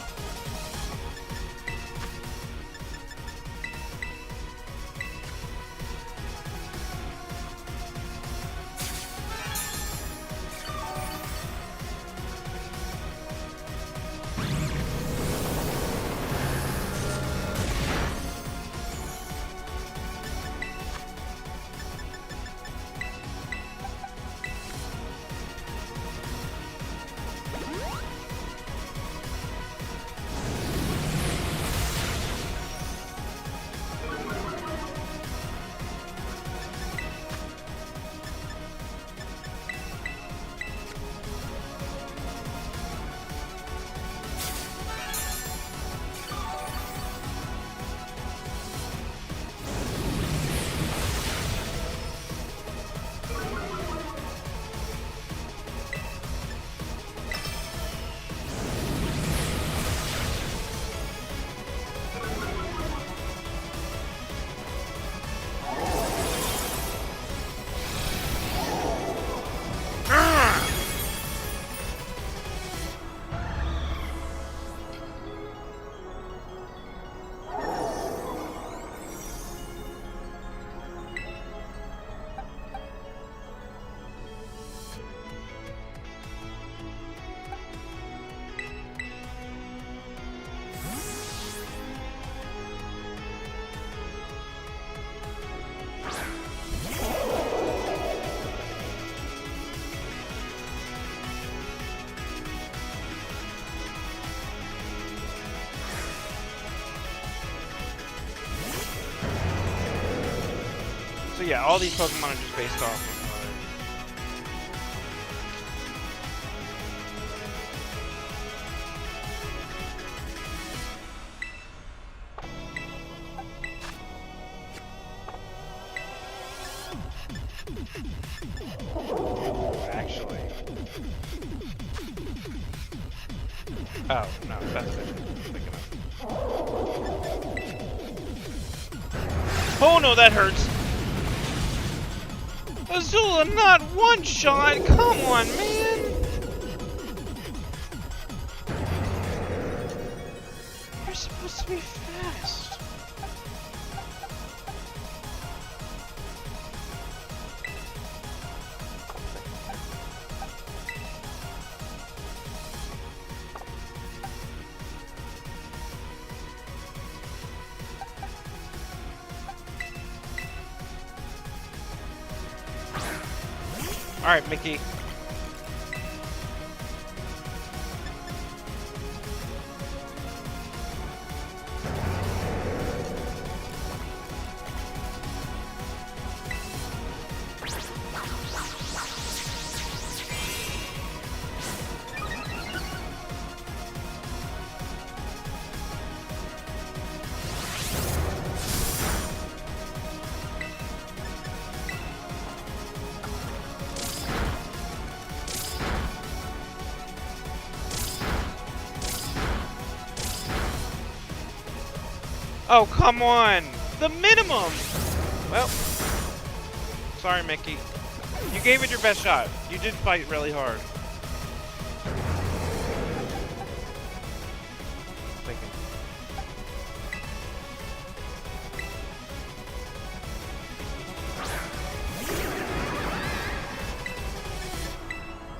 So yeah, all these Pokemon are just based off of actually. Oh, no, that's what I'm thinking of. Oh no, that hurts! Azula, not one shot! Come on, man! You're supposed to be fast. Alright, Mickey. Oh, come on! The minimum! Well, sorry, Mickey. You gave it your best shot. You did fight really hard.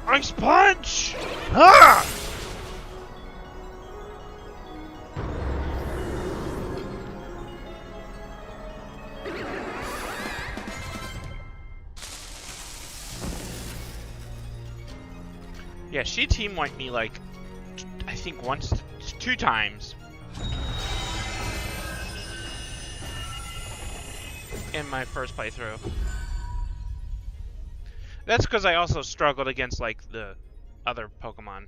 Ice punch! Ah! Yeah, she team wiped me like, I think once, 2 times. In my first playthrough. That's because I also struggled against like the other Pokemon.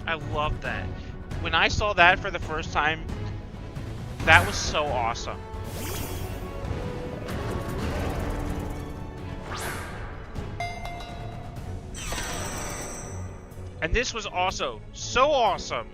I love that. When I saw that for the first time, that was so awesome. And this was also so awesome.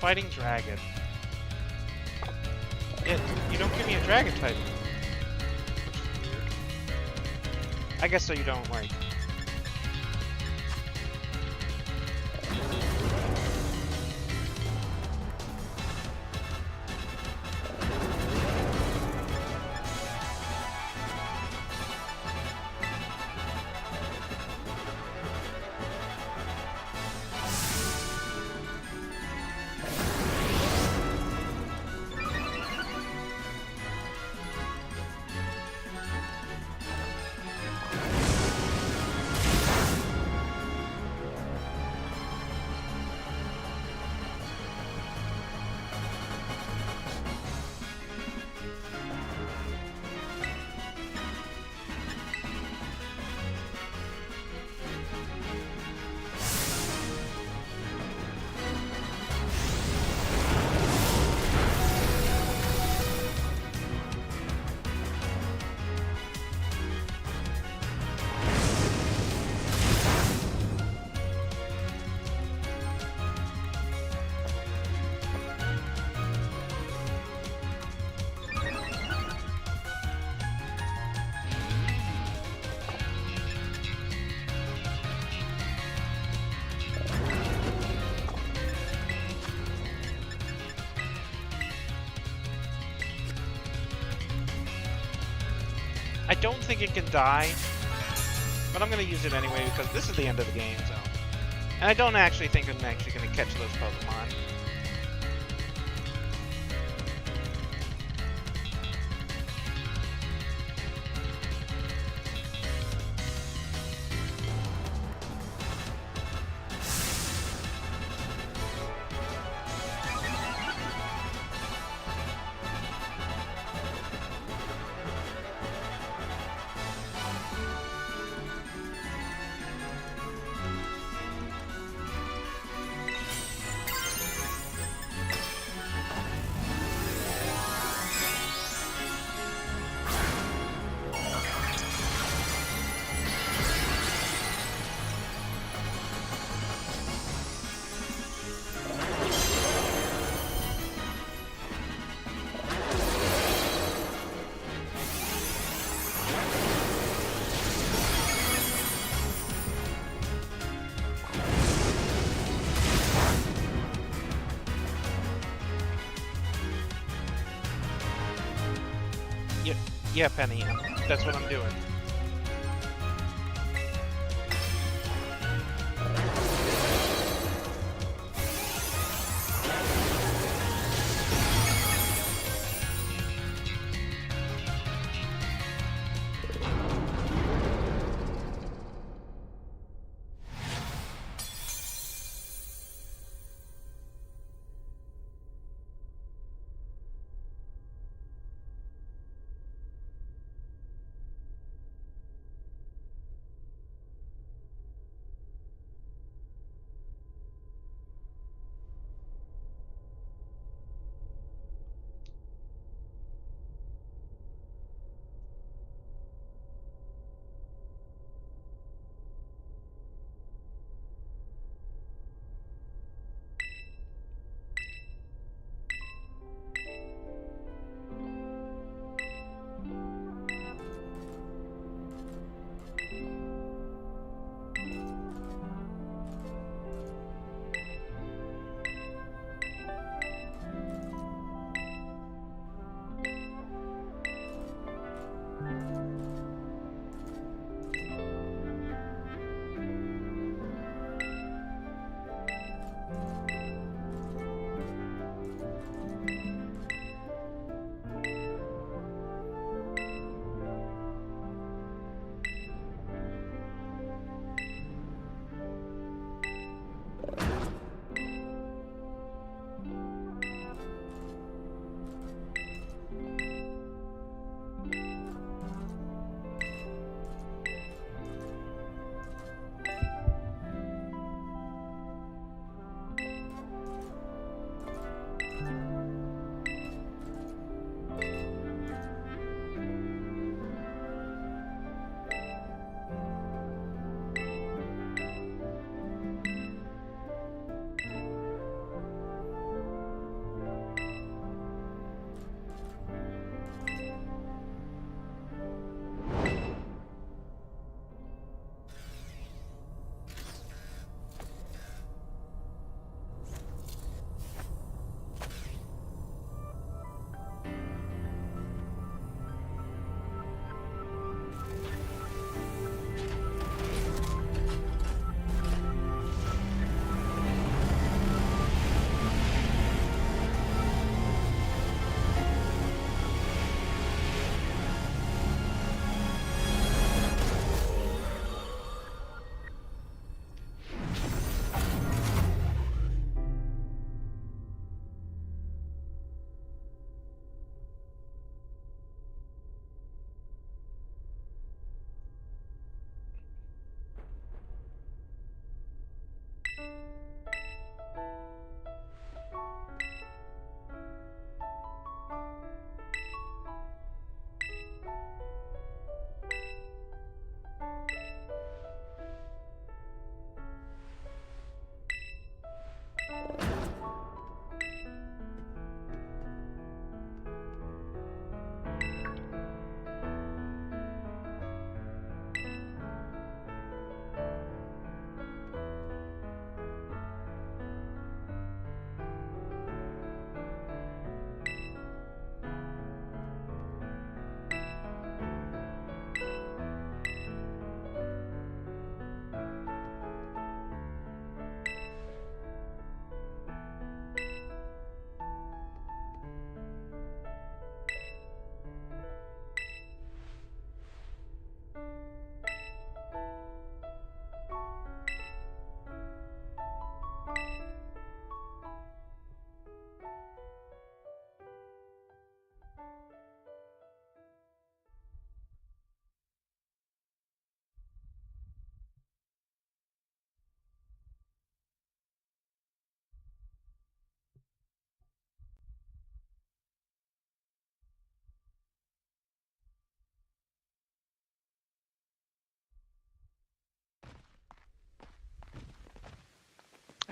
fighting dragon. Yeah, you don't give me a dragon type. Which is weird. I guess so you don't, like... I don't think it can die, but I'm gonna use it anyway because this is the end of the game, so. And I don't actually think I'm actually gonna catch those Pokemon. Yeah, Penny, that's what I'm doing.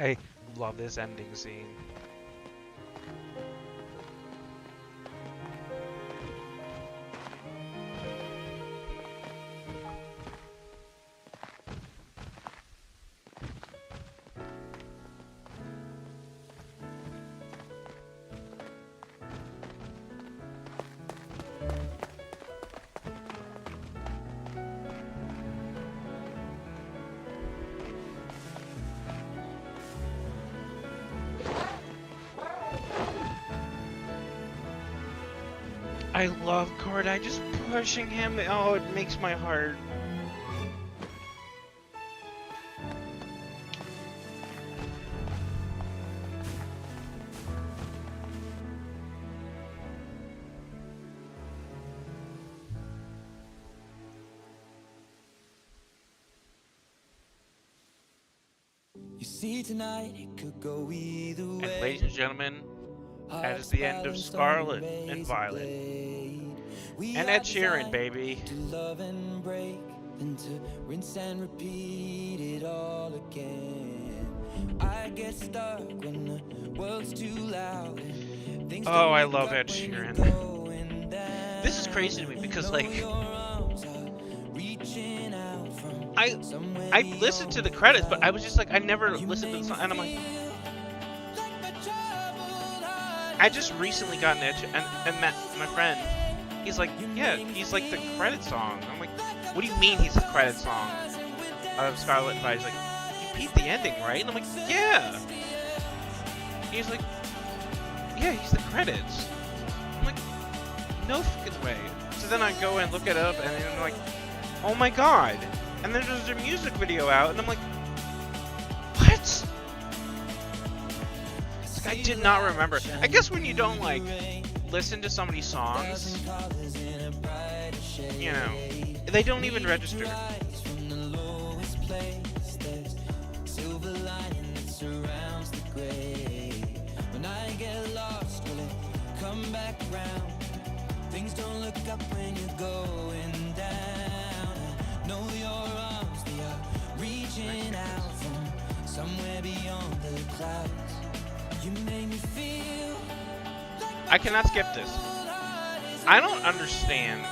I love this ending scene. I love Cordai just pushing him. Oh, it makes my heart. You see tonight it could go either way. And ladies and gentlemen, that is the end of Scarlet and Violet. And Ed Sheeran, baby. To love and break, then to rinse and repeat it all again. I get stuck when the world's too loud. Oh, I love Ed Sheeran. This is crazy to me because, like, I listened to the credits, but I was just like, I never listened to the song, and I'm like, I just recently got an Ed, and Matt, my friend, he's like, yeah, he's like the credit song. I'm like, what do you mean he's the credit song of Scarlet and Violet? He's like, you beat the ending, right? And I'm like, yeah. He's like, yeah, he's the credits. I'm like, no fucking way. So then I go and look it up, and then I'm like, oh my god. And then there's a music video out, and I'm like, what? I did not remember. I guess when you don't, like, listen to somebody's songs, you know, they don't even register. When I get lost, will it come back around? Things don't look up when you're going down. I know your arms, they are reaching out from somewhere beyond the clouds. You make me feel like I cannot skip this. I don't understand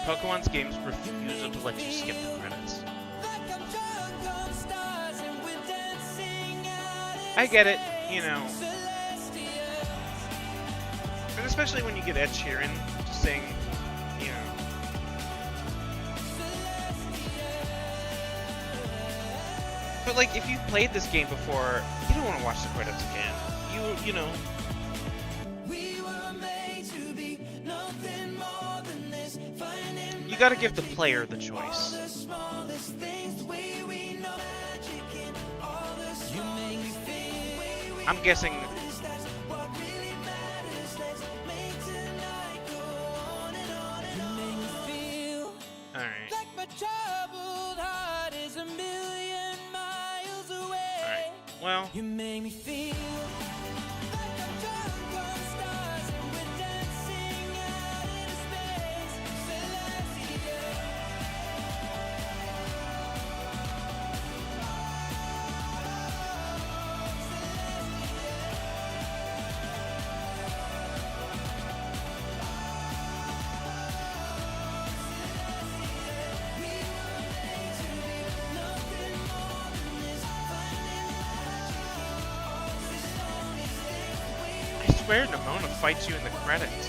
Pokemon's game's refusal to let you skip the credits. I get it, you know. And especially when you get Ed Sheeran to sing, you know. But, like, if you've played this game before, you don't want to watch the credits again. You know. You gotta give the player the choice. I'm guessing. Alright. Alright. Well. You make me feel like I'm drunk on stars and we're dancing out in space. I swear Nimona fights you in the credits.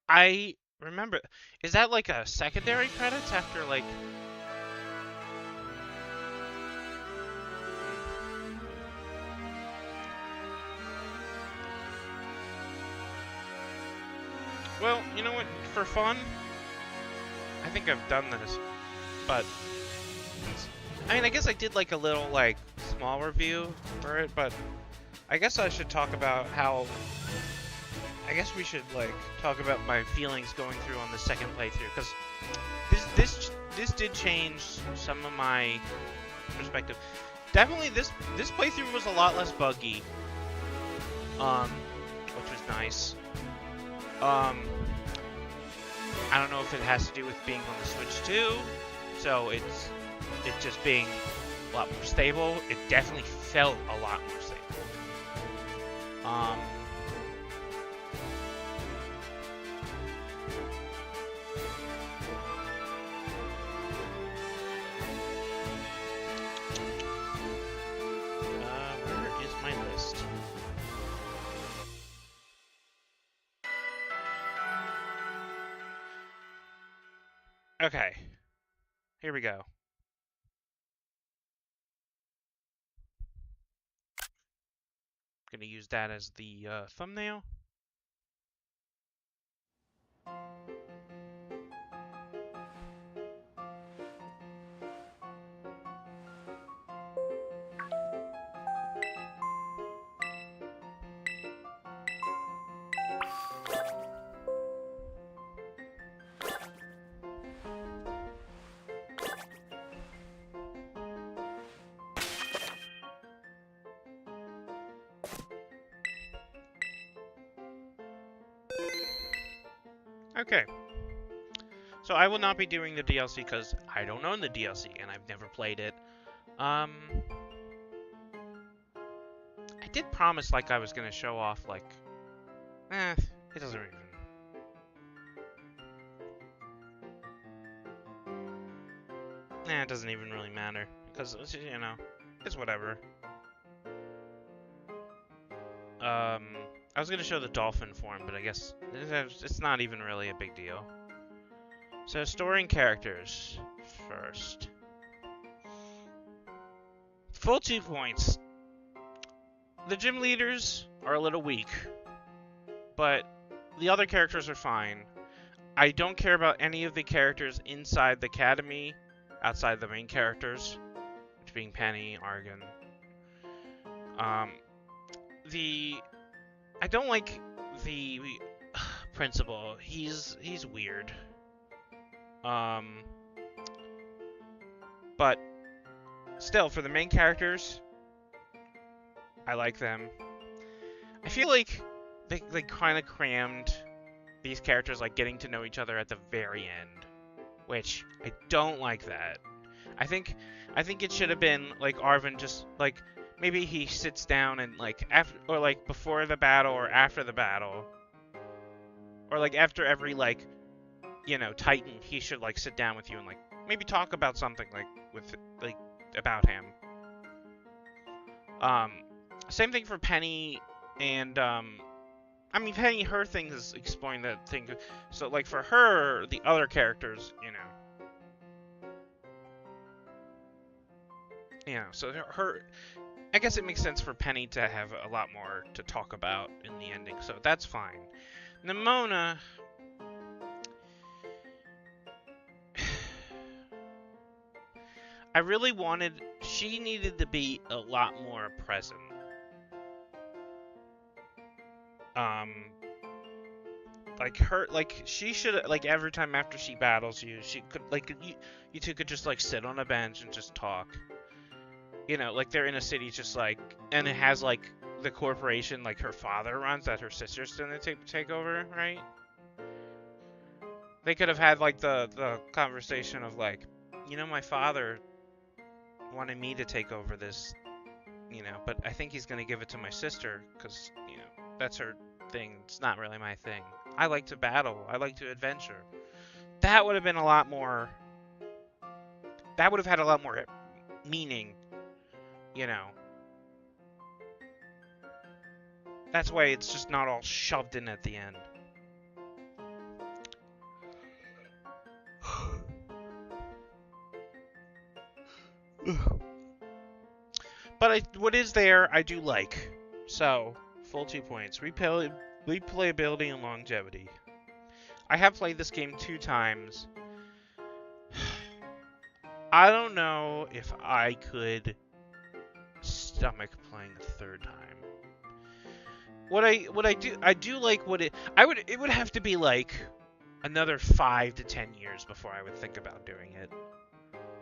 I remember. Is that like a secondary credits after like? Well, you know what? For fun, I think I've done this, but I mean, I guess I did like a little like small review for it, but I guess I should talk about how. I guess we should like talk about my feelings going through on the second playthrough, because this did change some of my perspective. Definitely this playthrough was a lot less buggy, which was nice. I don't know if it has to do with being on the Switch too, so it just being a lot more stable. It definitely felt a lot more stable. Um, where is my list? Okay, here we go. Gonna use that as the thumbnail. Okay. So I will not be doing the DLC because I don't own the DLC and I've never played it. I did promise like I was gonna show off like, it doesn't even. It doesn't even really matter because you know, it's whatever. I was gonna show the dolphin form, but I guess it's not even really a big deal. So storing characters first. Full 2 points. The gym leaders are a little weak, but the other characters are fine. I don't care about any of the characters inside the academy, outside the main characters, which being Penny, Argon. I don't like the principal. He's weird. But still, for the main characters, I like them. I feel like they kind of crammed these characters like getting to know each other at the very end, which I don't like that. I think it should have been like Arvin just like maybe he sits down and like after or like before the battle or after the battle or like after every like Titan he should like sit down with you and like maybe talk about something like with like about him. Same thing for Penny and I mean Penny, her thing is exploring that thing. So like for her, the other characters, so her I guess it makes sense for Penny to have a lot more to talk about in the ending, so that's fine. Nimona, I really she needed to be a lot more present. Like she should like every time after she battles you, she could like you two could just like sit on a bench and just talk. Like they're in a city just like, and it has like the corporation like her father runs that her sister's gonna take over, right? They could have had like the conversation of like, my father wanted me to take over this, but I think he's gonna give it to my sister because that's her thing. It's not really my thing. I like to battle. I like to adventure. That would have been a lot more. That would have had a lot more meaning. That's why it's just not all shoved in at the end. But what is there, I do like. So, full 2 points. Replayability and longevity. I have played this game 2 times. I don't know if I could stomach playing a third time. I do like it would have to be like another 5 to 10 years before I would think about doing it.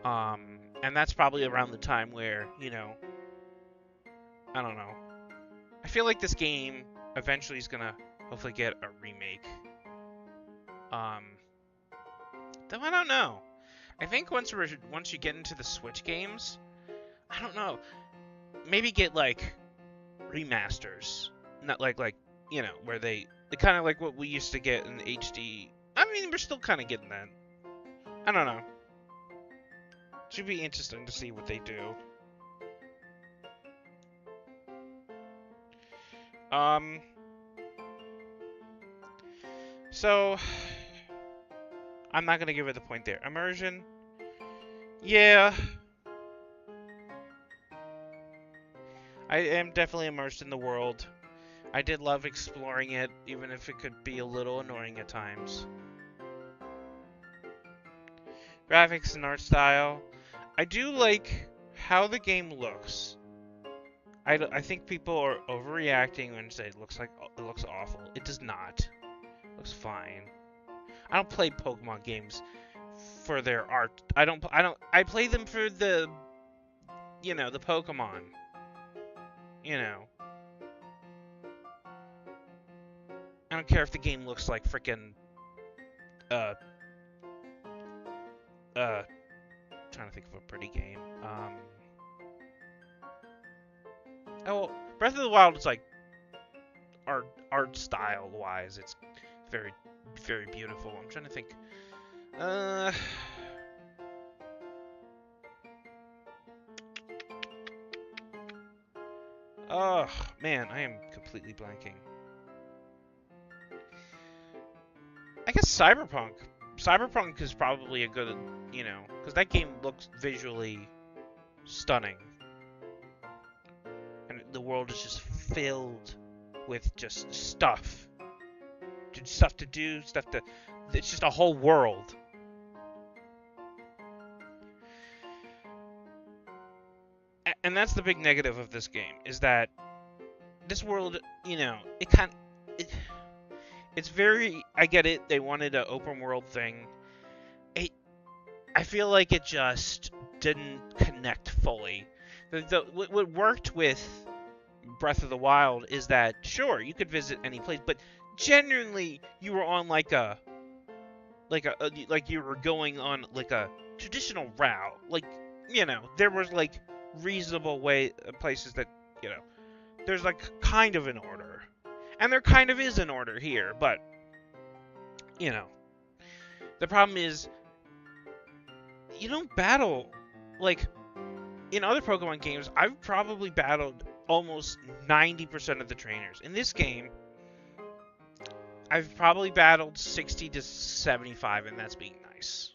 And that's probably around the time where, I don't know. I feel like this game eventually is gonna hopefully get a remake. Though I don't know. I think once you get into the Switch games, I don't know. Maybe get like remasters, not like where they kind of like what we used to get in HD. I mean, we're still kind of getting that. I don't know. Should be interesting to see what they do. So I'm not gonna give it the point there. Immersion, yeah, I am definitely immersed in the world. I did love exploring it, even if it could be a little annoying at times. Graphics and art style, I do like how the game looks. I think people are overreacting when they say it looks awful. It does not. It looks fine. I don't play Pokemon games for their art. I play them for the the Pokemon. I don't care if the game looks like freaking trying to think of a pretty game. Oh, Breath of the Wild is like art style wise, it's very very beautiful. I'm trying to think. Oh man, I am completely blanking. I guess Cyberpunk. Cyberpunk is probably a good, because that game looks visually stunning. And the world is just filled with just stuff. Stuff to do, it's just a whole world. And that's the big negative of this game, is that this world, it's very, I get it, they wanted an open world thing. I feel like it just didn't connect fully. What worked with Breath of the Wild is that, sure, you could visit any place, but genuinely, you were on like you were going on like a traditional route. Like, there was like reasonable places that, there's like kind of an order. And there kind of is an order here, but, the problem is, you don't battle, like, in other Pokemon games, I've probably battled almost 90% of the trainers. In this game, I've probably battled 60 to 75, and that's being nice.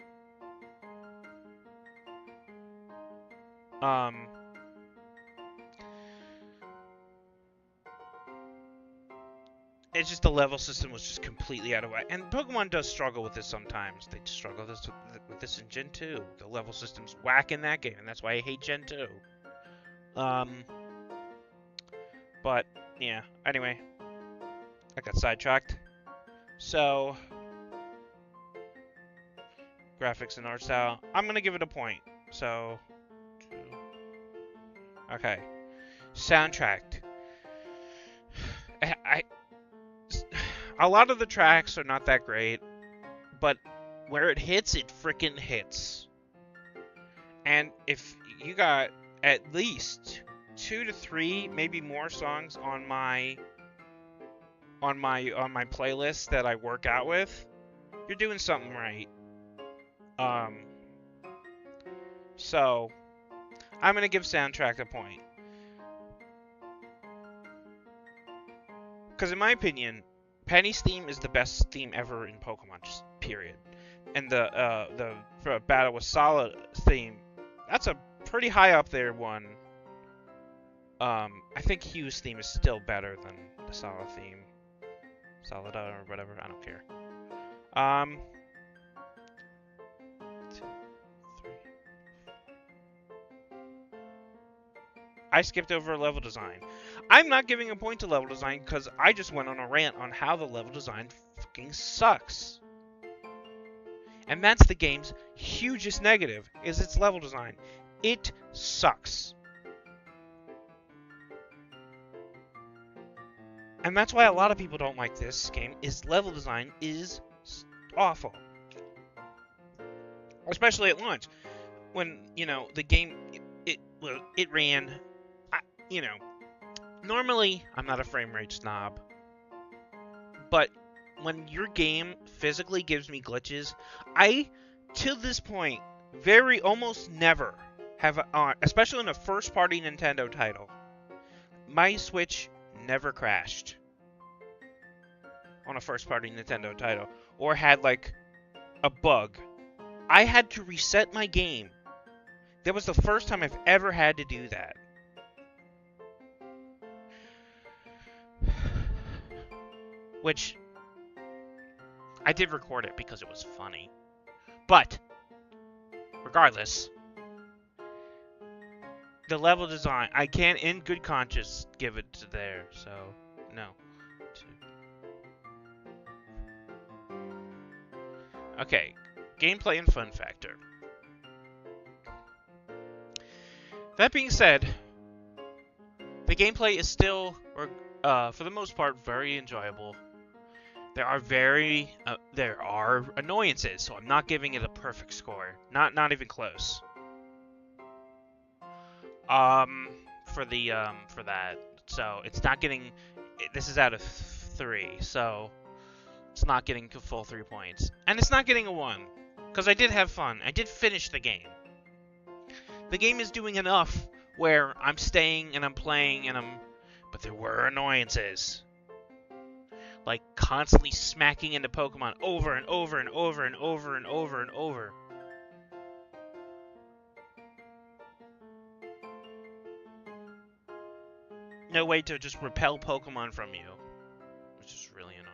It's just the level system was just completely out of whack. And Pokemon does struggle with this sometimes. They struggle with this in Gen 2. The level system's whack in that game, and that's why I hate Gen 2. But, yeah. Anyway. I got sidetracked. So, graphics and art style. I'm going to give it a point. So, 2. Okay. Soundtrack. A lot of the tracks are not that great, but where it hits, it freaking hits. And if you got at least 2 to 3, maybe more songs on my playlist that I work out with, you're doing something right. So I'm gonna give soundtrack a point, because in my opinion, Penny's theme is the best theme ever in Pokemon, just period. And the Battle with Solid theme, that's a pretty high up there one. I think Hugh's theme is still better than the Solid theme. Solid or whatever, I don't care. 2, 3. I skipped over level design. I'm not giving a point to level design because I just went on a rant on how the level design fucking sucks. And that's the game's hugest negative, is its level design. It sucks. And that's why a lot of people don't like this game, is level design is awful. especially at launch when the game it ran. I, you know, normally I'm not a frame rate snob, but when your game physically gives me glitches, I till this point very almost never have especially in a first party Nintendo title, my Switch never crashed on a first party Nintendo title or had like a bug. I had to reset my game. That was the first time I've ever had to do that. Which I did record it because it was funny. But regardless, the level design, I can't in good conscience give it to there. So, no. Okay, gameplay and fun factor. That being said, the gameplay is still, for the most part, very enjoyable. There are annoyances, so I'm not giving it a perfect score. Not even close. For that, so it's not getting. This is out of 3, so it's not getting a full 3 points, and it's not getting a 1, because I did have fun. I did finish the game. The game is doing enough where I'm staying and I'm playing but there were annoyances. Like constantly smacking into Pokemon over and over and over and over and over and over. No way to just repel Pokemon from you, which is really annoying.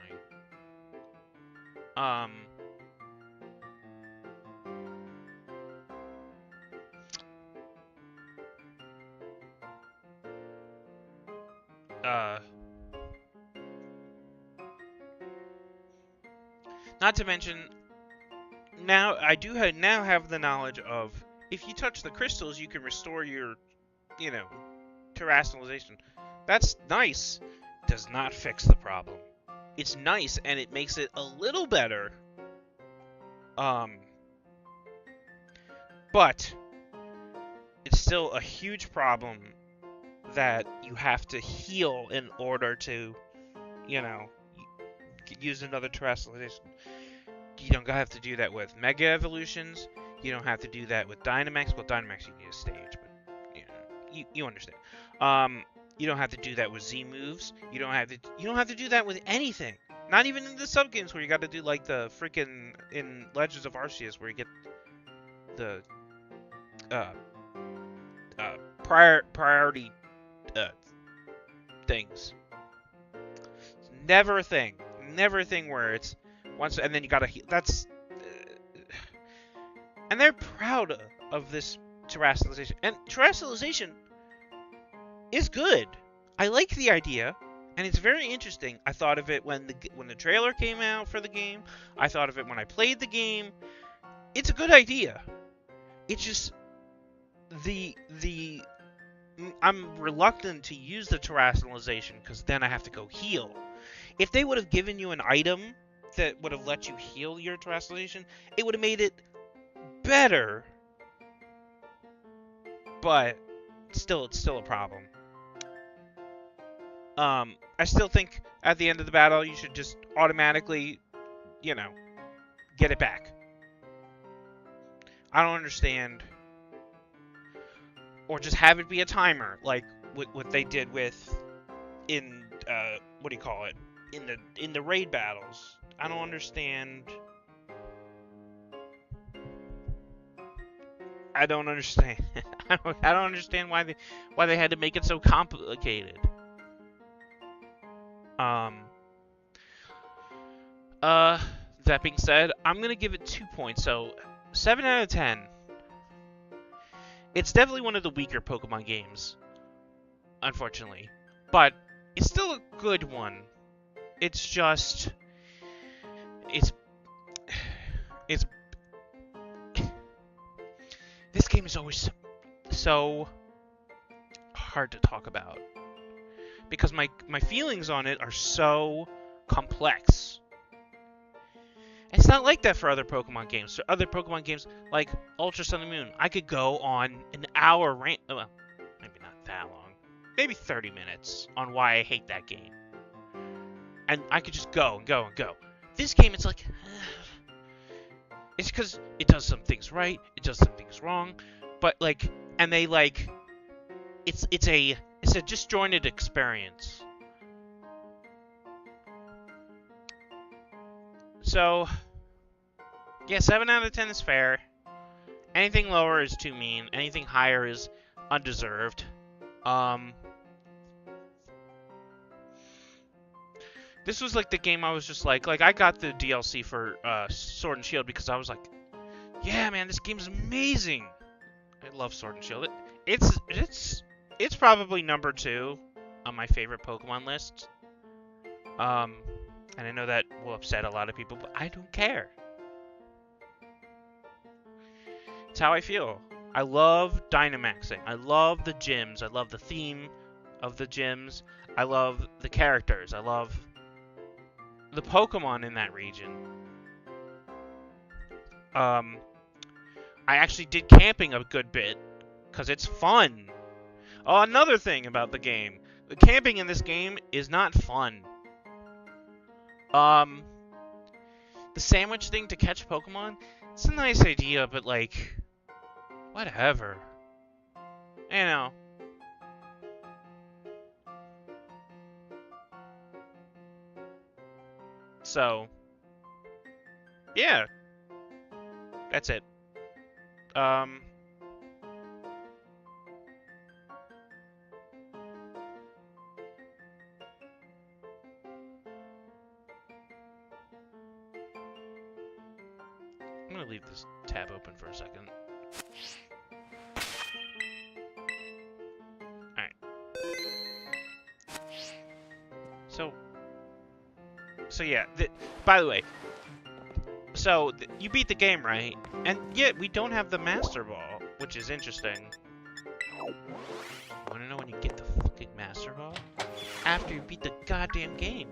Not to mention, now I do now have the knowledge of if you touch the crystals, you can restore your, terrestrialization. That's nice. Does not fix the problem. It's nice and it makes it a little better. But it's still a huge problem that you have to heal in order to, use another terrestrialization. You don't have to do that with Mega Evolutions. You don't have to do that with Dynamax. Well, Dynamax you need a stage, but you understand. You don't have to do that with Z moves. You don't have to do that with anything. Not even in the sub games where you got to do like the freaking in Legends of Arceus where you get the priority things. Never a thing. Never a thing where it's once and then you gotta heal. That's and they're proud of this terrestrialization. And terrestrialization is good. I like the idea, and it's very interesting. I thought of it when the trailer came out for the game. I thought of it when I played the game. It's a good idea. It's just I'm reluctant to use the terrestrialization because then I have to go heal. If they would have given you an item that would have let you heal your terrestrialization, it would have made it better. But it's still a problem. I still think at the end of the battle you should just automatically, get it back. I don't understand. Or just have it be a timer, like what they did in what do you call it? In the raid battles. I don't understand. I don't understand. I don't understand why they had to make it so complicated. That being said, I'm gonna give it 2 points. So 7 out of 10. It's definitely one of the weaker Pokemon games, unfortunately, but it's still a good one. It's just, it's this game is always so hard to talk about because my feelings on it are so complex. It's not like that for other Pokemon games. For other Pokemon games, like Ultra Sun and Moon, I could go on an hour rant. Well, maybe not that long. Maybe 30 minutes on why I hate that game. And I could just go and go and go. This game, it's like... it's because it does some things right, it does some things wrong, but like... And they like... It's a disjointed experience. So... Yeah, 7 out of 10 is fair. Anything lower is too mean. Anything higher is undeserved. This was like the game I was just like I got the DLC for Sword and Shield because I was like, yeah, man, this game's amazing. I love Sword and Shield. It's probably number 2 on my favorite Pokemon list. And I know that will upset a lot of people, but I don't care. It's how I feel. I love Dynamaxing. I love the gyms. I love the theme of the gyms. I love the characters. I love the Pokemon in that region. I actually did camping a good bit because it's fun. Oh, another thing about the game. The camping in this game is not fun. The sandwich thing to catch Pokemon, it's a nice idea, but like, whatever. You know. So, yeah. That's it. I'm gonna leave this tab open for a second. Alright. So yeah, by the way, so you beat the game, right? And yet we don't have the Master Ball, which is interesting. Wanna know when you get the fucking Master Ball? After you beat the goddamn game.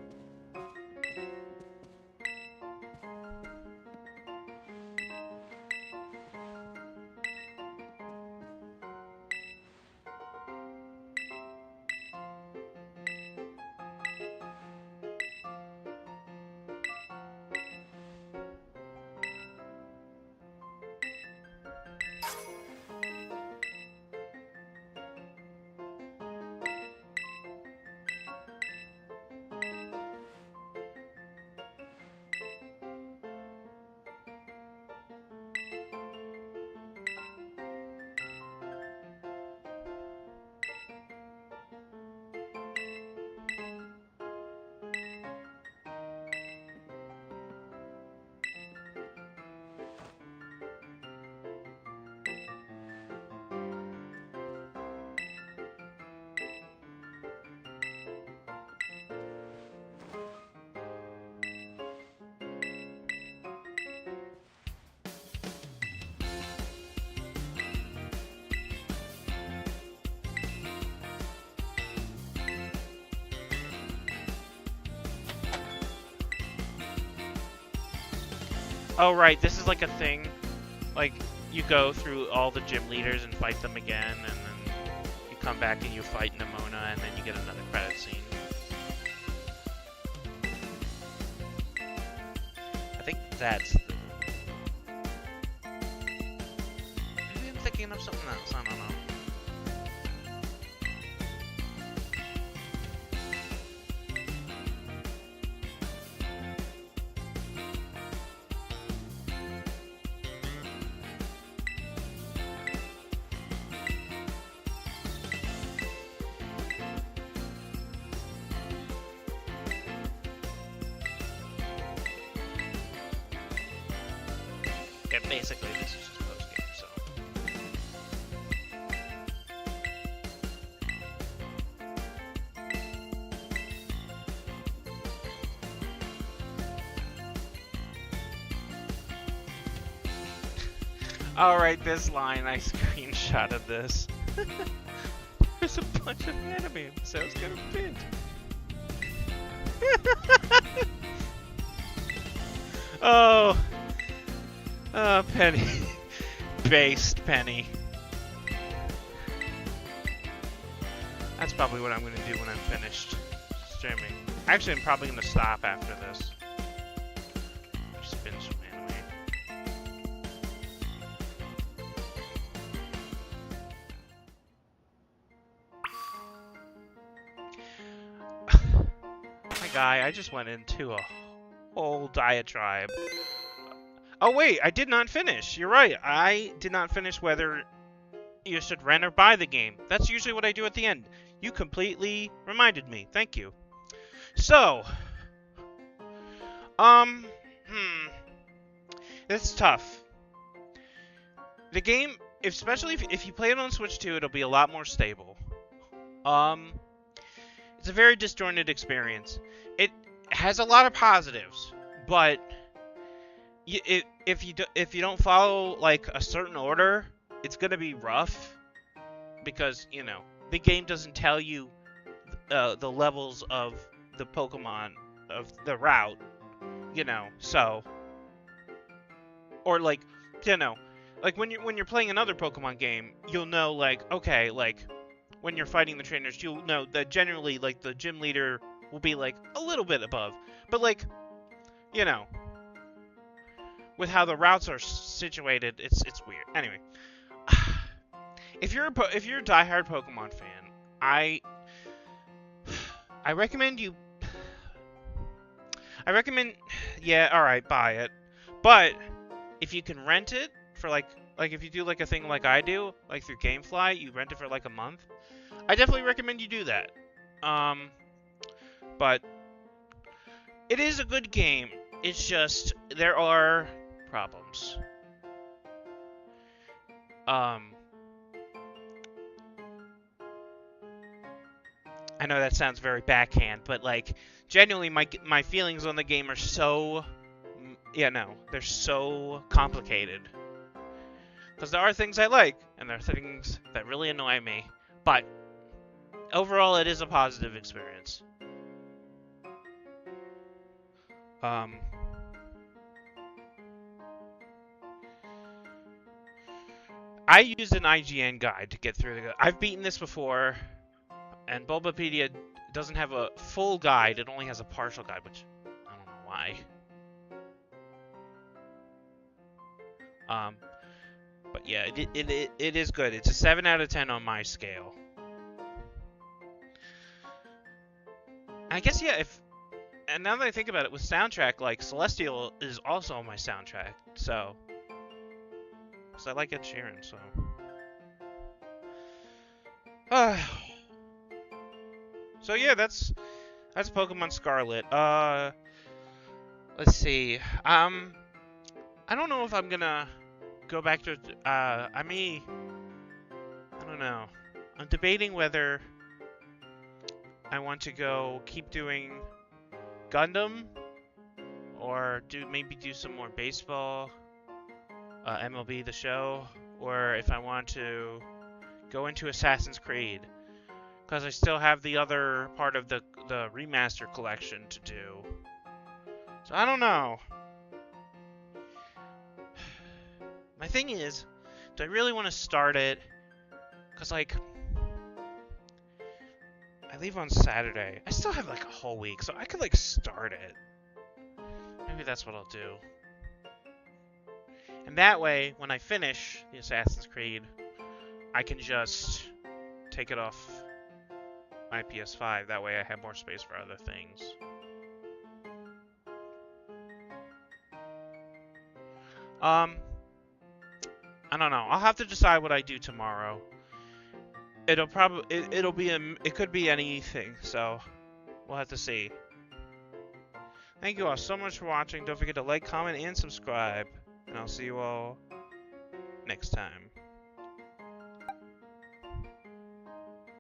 Oh, right, this is like a thing. Like, you go through all the gym leaders and fight them again, and then you come back and you fight Nimona, and then you get another credit scene. I think that's the... Maybe I'm thinking of something else, I don't know. Yeah, basically this is just post-game, so... Alright, this line, I screenshotted this. There's a bunch of anime episodes gonna fit. Oh, Penny. Based Penny. That's probably what I'm going to do when I'm finished streaming. Actually, I'm probably going to stop after this. Just binge some anime. My guy, I just went into a whole diatribe. Oh wait, I did not finish. You're right. I did not finish whether you should rent or buy the game. That's usually what I do at the end. You completely reminded me. Thank you. So, it's tough. The game, especially if you play it on Switch 2, it'll be a lot more stable. It's a very disjointed experience. It has a lot of positives, but if you don't follow like a certain order, it's gonna be rough because the game doesn't tell you the levels of the Pokemon of the route, so or like when you're playing another Pokemon game, you'll know like okay, like when you're fighting the trainers, you'll know that generally like the gym leader will be like a little bit above, but like with how the routes are situated, it's weird. Anyway, if you're a diehard Pokemon fan, I recommend you. Yeah, all right, buy it. But if you can rent it for like if you do like a thing like I do, like through GameFly, you rent it for like a month. I definitely recommend you do that. But it is a good game. It's just there are problems. I know that sounds very backhand, but like genuinely my feelings on the game are so they're so complicated. Because there are things I like, and there are things that really annoy me. But overall, it is a positive experience. I used an IGN guide to get through the. I've beaten this before, and Bulbapedia doesn't have a full guide. It only has a partial guide, which I don't know why. But yeah, it is good. It's a 7 out of 10 on my scale. I guess yeah. And now that I think about it, with soundtrack, like Celestial is also on my soundtrack, so. Because I like Ed Sheeran, so. So yeah, that's Pokemon Scarlet. Let's see. I don't know if I'm gonna go back to. I don't know. I'm debating whether I want to keep doing Gundam, or maybe do some more baseball. MLB The Show, or if I want to go into Assassin's Creed, because I still have the other part of the remaster collection to do. So I don't know. My thing is, do I really want to start it? Because like, I leave on Saturday. I still have like a whole week, so I could like start it. Maybe that's what I'll do. And that way, when I finish the Assassin's Creed, I can just take it off my PS5. That way I have more space for other things. I don't know. I'll have to decide what I do tomorrow. It could be anything, so we'll have to see. Thank you all so much for watching. Don't forget to like, comment, and subscribe. And I'll see you all next time.